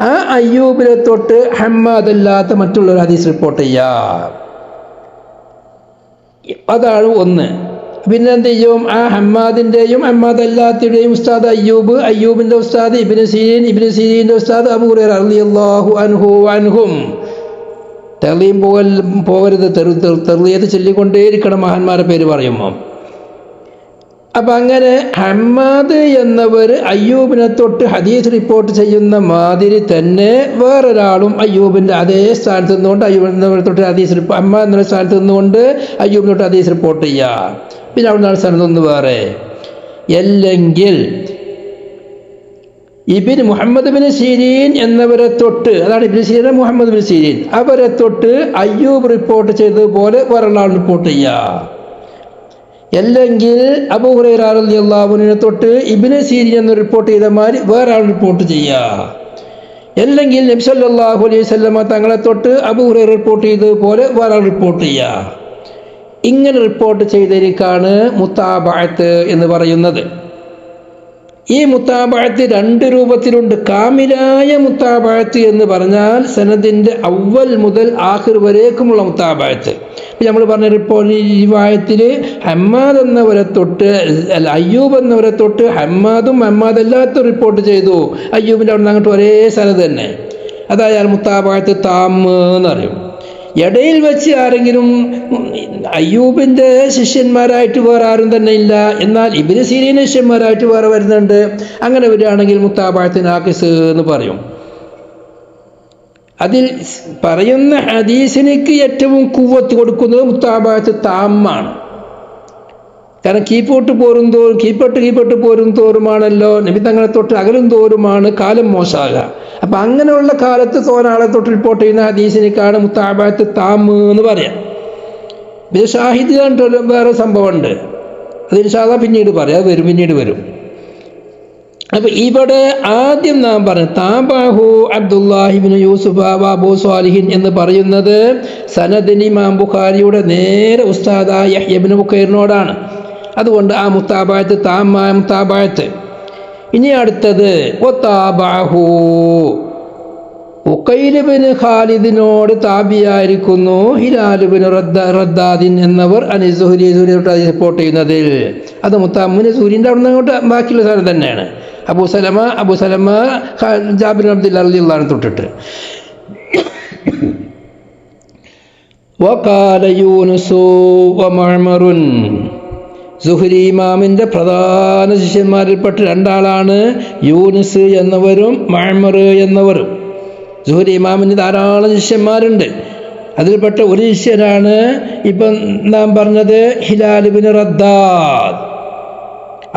ആ അയ്യൂബിനെ തൊട്ട് ഹമ്മാദ് അല്ലാത്ത മറ്റുള്ളവർ ഹദീസ് റിപ്പോർട്ട് ചെയ്യാം. അതാണ് ഒന്ന്. പിന്നെ എന്ത് ചെയ്യും? ആ ഹമ്മാദിൻ്റെയും ഹമ്മാദ് അല്ലാത്തയുടെയും ഉസ്താദ് അയ്യൂബ്, അയ്യൂബിൻ്റെ ഉസ്താദ് ഇബ്നു സീരീൻ, ഇബ്നു സീരീൻ്റെ ഉസ്താദ് അബൂ ഹുറൈറ റളിയല്ലാഹു അൻഹു അൻഹും. തെളിയും പോകരുത്, തെളിയത് ചൊല്ലിക്കൊണ്ടേയിരിക്കണം മഹാന്മാരുടെ പേര് പറയുമ്പോൾ. അപ്പം അങ്ങനെ ഹമ്മാദ് എന്നവർ അയ്യൂബിനെ തൊട്ട് ഹദീസ് റിപ്പോർട്ട് ചെയ്യുന്ന മാതിരി തന്നെ വേറൊരാളും അയ്യൂബിൻ്റെ അതേ സ്ഥാനത്ത് നിന്നുകൊണ്ട് അയ്യൂബിനെ തൊട്ട് ഹദീസ് ഹമ്മാദ് എന്ന സ്ഥാനത്ത് നിന്നുകൊണ്ട് അയ്യൂബിനെ തൊട്ട് ഹദീസ് റിപ്പോർട്ട് ചെയ്യുക. പിന്നെ അവിടെ നിന്നാണ് സ്ഥാനത്തൊന്ന് വേറെ. അല്ലെങ്കിൽ ഇബ്നു മുഹമ്മദ് ബിൻ സീരീൻ എന്നവരെ തൊട്ട്, അതാണ് ഇബ്നു സീരീൻ മുഹമ്മദ് ബിൻ സീരീൻ, അവരെ തൊട്ട് അയ്യൂബ് റിപ്പോർട്ട് ചെയ്തതുപോലെ വേറൊരാൾ റിപ്പോർട്ട് ചെയ്യുക. അല്ലെങ്കിൽ അബൂ ഹുറൈറ റളിയല്ലാഹു അൻഹുവിനെ തൊട്ട് ഇബ്നു സീരീൻ എന്ന് റിപ്പോർട്ട് ചെയ്ത മാതിരി വേറെ ആൾ റിപ്പോർട്ട് ചെയ്യുക. അല്ലെങ്കിൽ നബി സല്ലല്ലാഹു അലൈഹി വസല്ലമ തങ്ങളെ തൊട്ട് അബൂ ഹുറൈറ റിപ്പോർട്ട് ചെയ്തതുപോലെ വേറെ ആൾ റിപ്പോർട്ട് ചെയ്യുക. ഇങ്ങനെ റിപ്പോർട്ട് ചെയ്തതിലേക്കാണ് മുത്താബഅത്ത് എന്ന് പറയുന്നത്. ഈ മുത്താബഅത്ത് രണ്ട് രൂപത്തിലുണ്ട്. കാമിലായ മുത്താബഅത്ത് എന്ന് പറഞ്ഞാൽ സനദിൻ്റെ അവൽ മുതൽ ആഖിർ വരേക്കുമുള്ള മുത്താബഅത്ത്. നമ്മൾ പറഞ്ഞ റിപ്പോർട്ട് ഈ റിവായത്തിൽ ഹമ്മാദ് എന്നവരെ തൊട്ട് അയ്യൂബ് എന്നവരെ തൊട്ട് ഹമ്മാദും ഹമ്മാദ് അല്ലാത്ത റിപ്പോർട്ട് ചെയ്തു. അയ്യൂബിൻ്റെ അവിടെ നിന്ന് അങ്ങോട്ട് ഒരേ സനദ് തന്നെ. അതായത് മുത്താബഅത്ത് താമ്മ് എന്നറിയും. ഇടയിൽ വെച്ച് ആരെങ്കിലും അയ്യൂബിൻ്റെ ശിഷ്യന്മാരായിട്ട് വേറെ ആരും തന്നെ ഇല്ല, എന്നാൽ ഇബ്നു സീരീൻ ശിഷ്യന്മാരായിട്ട് വേറെ വരുന്നുണ്ട്. അങ്ങനെ വരികയാണെങ്കിൽ മുത്താബഅത്ത് നാഖിസ് എന്ന് പറയും. അതിൽ പറയുന്ന ഹദീസിലേക്ക് ഏറ്റവും ഖുവ്വത്ത് കൊടുക്കുന്നത് മുത്താബഅത്ത് താമ്മാണ്. കാരണം കീപ്പോട്ട് പോരും തോറുമാണല്ലോ നബി തങ്ങളെ തൊട്ട് അകലും തോറുമാണ് കാലം മോശമാകുക. അപ്പം അങ്ങനെയുള്ള കാലത്ത് തോനാളെ തൊട്ട് റിപ്പോർട്ട് ചെയ്യുന്ന ഹദീസിനേക്കാണ് മുത്താബഅത്ത് താമ്മ് എന്ന് പറയാം. പിന്നെ ഷാഹിദ് കണ്ടിട്ട് വേറെ സംഭവമുണ്ട്, അത് ഇൻഷാ അല്ലാഹ് പിന്നീട് പറയാം, അത് പിന്നീട് വരും. അപ്പം ഇവിടെ ആദ്യം നാം പറഞ്ഞു താബാഹു അബ്ദുല്ലാഹിബ്നു യൂസുഫ അബൂ സ്വാലിഹിൻ എന്ന് പറയുന്നത് സനദിന് ഇമാം ബുഖാരിയുടെ നേരെ ഉസ്താദായ യഹ്യ ഇബ്നു ബുക്കൈറിനോടാണ്. അതുകൊണ്ട് ആ മുത്താബഅത്ത് താമായ മുത്താബഅത്ത്. ഇനി അടുത്തത് വതാബഅഹു ഉഖൈൽ ഇബ്നു ഖാലിദിനോട് താബിയായിരിക്കുന്നു ഹിലാൽ ഇബ്നു റദ്ദാദിൻ എന്നവർ അനി സുഹരി റിപ്പോർട്ട് ചെയ്യുന്നതിൽ. അത് മുത്താമ്മിന് സൂര്യൻ്റെ അവിടെ നിന്ന് അങ്ങോട്ട് ബാക്കിയുള്ള സാധനം തന്നെയാണ്. അബൂ സലമ ജാബിർ ബിൻ അബ്ദുല്ലാഹ് റളിയല്ലാഹു അൻഹു തൊട്ടിട്ട്. വഖാല യൂനുസു വമഅ്മറുൻ സുഹരി ഇമാമിൻ്റെ പ്രധാന ശിഷ്യന്മാരിൽപ്പെട്ട രണ്ടാളാണ് യൂനുസ് എന്നവരും മഅ്മർ എന്നവരും. സുഹരി ഇമാമിന് ധാരാളം ശിഷ്യന്മാരുണ്ട്. അതിൽപ്പെട്ട ഒരു ശിഷ്യനാണ് ഇപ്പം നാം പറഞ്ഞത് ഹിലാൽ ഇബ്നു റദ്ദാദ്,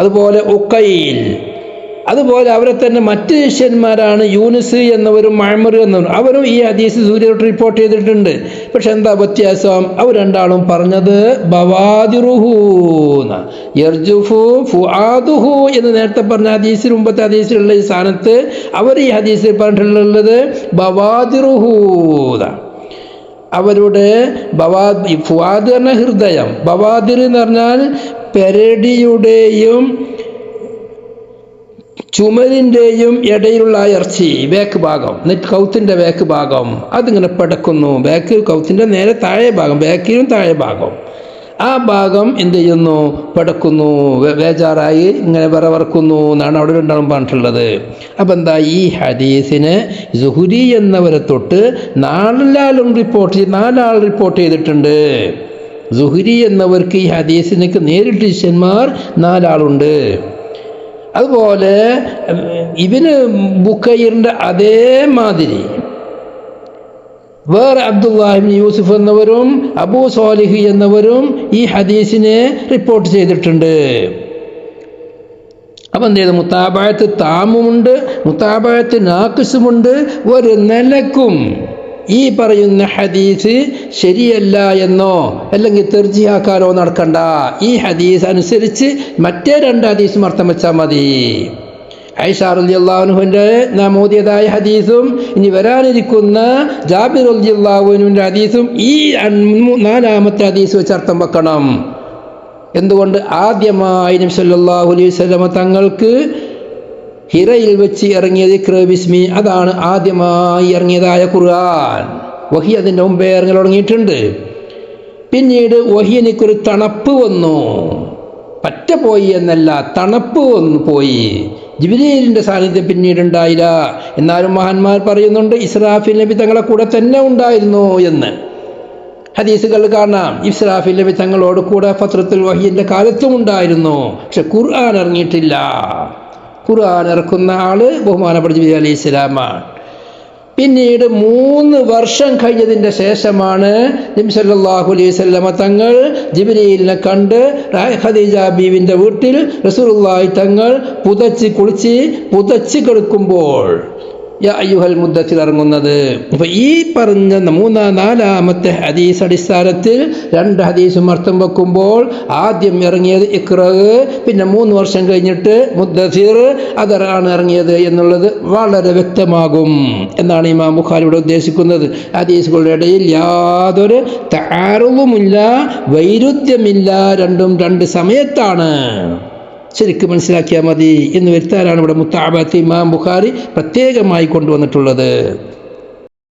അതുപോലെ ഉഖൈൽ, അതുപോലെ അവരെ തന്നെ മറ്റ് ശിഷ്യന്മാരാണ് യൂനുസ് എന്നവരും മഅ്മർ എന്നവരും. അവരും ഈ ഹദീസ് സൂര്യയോട്ട് റിപ്പോർട്ട് ചെയ്തിട്ടുണ്ട്. പക്ഷെ എന്താ വ്യത്യാസം? അവർ രണ്ടാളും പറഞ്ഞത് ബവാദിറുഹു യർജുഫു ഫുആദുഹു എന്ന് നേരത്തെ പറഞ്ഞ ഹദീസിൽ മുമ്പത്തെ ഹദീസിലുള്ള ഈ സ്ഥാനത്ത് അവർ ഈ ഹദീസിൽ പറഞ്ഞിട്ടുള്ളത് ബവാദിറുഹു. അവരുടെ ഫുആദ് എന്ന ഹൃദയം, ബവാദിർ എന്ന് പറഞ്ഞാൽ പെരടിയുടെയും ചുമലിൻ്റെയും ഇടയിലുള്ള ഇറച്ചി വേക്ക് ഭാഗം, കൗത്തിൻ്റെ വേക്ക് ഭാഗം അതിങ്ങനെ പിടക്കുന്നു. കൗത്തിൻ്റെ നേരെ താഴെ ഭാഗം, ബാക്കിലും താഴെ ഭാഗം, ആ ഭാഗം എന്ത് ചെയ്യുന്നു? പിടക്കുന്നു, ബേജാറായി ഇങ്ങനെ വിറവർക്കുന്നു എന്നാണ് അവിടെ രണ്ടാളും പറഞ്ഞിട്ടുള്ളത്. അപ്പം എന്താ ഈ ഹദീസിന് സുഹരി എന്നവരെ തൊട്ട് നാലാൾ റിപ്പോർട്ട് ചെയ്തിട്ടുണ്ട്. സുഹരി എന്നവർക്ക് ഈ ഹദീസിനൊക്കെ നേരിട്ട് ശിഷ്യന്മാർ 4 ആളുണ്ട്. അതുപോലെ ഇബ്നു ബുക്കൈറിൻ്റെ അതേമാതിരി വേറെ അബ്ദുല്ലാഹിബ്നു യൂസുഫ് എന്നവരും അബൂ സ്വാലിഹ് എന്നവരും ഈ ഹദീസിനെ റിപ്പോർട്ട് ചെയ്തിട്ടുണ്ട്. അപ്പം എന്ത് ചെയ്തു? മുത്താബഅത്ത് താമുമുണ്ട്, മുത്താബഅത്ത് നാഖിസുമുണ്ട്. ഒരു നിലക്കും ഈ പറയുന്ന ഹദീസ് ശരിയല്ല എന്നോ അല്ലെങ്കിൽ തെർജിയാക്കാനോ നടക്കണ്ട. ഈ ഹദീസ് അനുസരിച്ച് മറ്റേ 2 ഹദീസും അർത്ഥം വെച്ചാൽ മതി. ആയിഷ റളിയല്ലാഹു അൻഹയുടെ നാം ഓതിയതായ ഹദീസും ഇനി വരാനിരിക്കുന്ന ജാബിർ റളിയല്ലാഹു അൻഹുവിൻ്റെ ഹദീസും ഈ 4ാമത്തെ ഹദീസ് വെച്ച് അർത്ഥം വെക്കണം. എന്തുകൊണ്ട്? ആദ്യമായി നബി സല്ലല്ലാഹു അലൈഹി വസല്ലം തങ്ങൾക്ക് ഹിറയിൽ വെച്ച് ഇറങ്ങിയത് ഇഖ്റ ബിസ്മി, അതാണ് ആദ്യമായി ഇറങ്ങിയതായ ഖുർആൻ. വഹി അതിൻ്റെ മുമ്പേ ഇറങ്ങി തുടങ്ങിയിട്ടുണ്ട്. പിന്നീട് വഹിയനിക്കൊരു തണുപ്പ് വന്നു, പറ്റ പോയി എന്നല്ല, തണുപ്പ് വന്നു പോയി. ജിബ്രീലിൻ്റെ സാന്നിധ്യം പിന്നീട് ഉണ്ടായില്ല. എന്നാലും മഹാന്മാർ പറയുന്നുണ്ട് ഇസ്രാഫീൽ നബി തങ്ങളെ കൂടെ തന്നെ ഉണ്ടായിരുന്നു എന്ന്. ഹദീസുകൾ കാണാം, ഇസ്രാഫീൽ നബി തങ്ങളോട് കൂടെ ഫത്രത്തുൽ വഹിയിൻ്റെ കാലത്തും ഉണ്ടായിരുന്നു. പക്ഷെ ഖുർആൻ ഇറങ്ങിയിട്ടില്ല. ഖുർആൻ ഇറക്കുന്ന ആള് ബഹുമാനപ്പെട്ട ജിബ്രീൽ അലൈഹിസ്സലാമാണ്. പിന്നീട് 3 വർഷം കഴിഞ്ഞതിൻ്റെ ശേഷമാണ് നബി സല്ലല്ലാഹു അലൈഹി വസല്ലമ തങ്ങൾ ജിബ്രീലിനെ കണ്ട് ഖദീജ ബീവിൻ്റെ വീട്ടിൽ റസൂലുള്ളാഹി തങ്ങൾ പുതച്ച് കിടക്കുമ്പോൾ യാ അയ്യുഹൽ മുദ്ദത്തിർ ഇറങ്ങുന്നത്. അപ്പോൾ ഈ പറഞ്ഞ 4ാമത്തെ ഹദീസ് അടിസ്ഥാനത്തിൽ 2 ഹദീസും അർത്ഥം വെക്കുമ്പോൾ ആദ്യം ഇറങ്ങിയത് ഇഖ്റ, പിന്നെ 3 വർഷം കഴിഞ്ഞിട്ട് മുദ്ദത്തിർ അതാണ് ഇറങ്ങിയത് എന്നുള്ളത് വളരെ വ്യക്തമാകും എന്നാണ് ഇമാം ബുഖാരി ഇവിടെ ഉദ്ദേശിക്കുന്നത്. ഹദീസുകളുടെ ഇടയിൽ യാതൊരു തആറുവുമില്ല, വൈരുദ്ധ്യമില്ല. രണ്ടും 2 സമയത്താണ്. ശരിക്കും മനസ്സിലാക്കിയാൽ മതി എന്ന് വരുത്താനാണ് ഇവിടെ മുത്താബഅത്ത് ഇമാം ബുഖാരി പ്രത്യേകമായി കൊണ്ടുവന്നിട്ടുള്ളത്.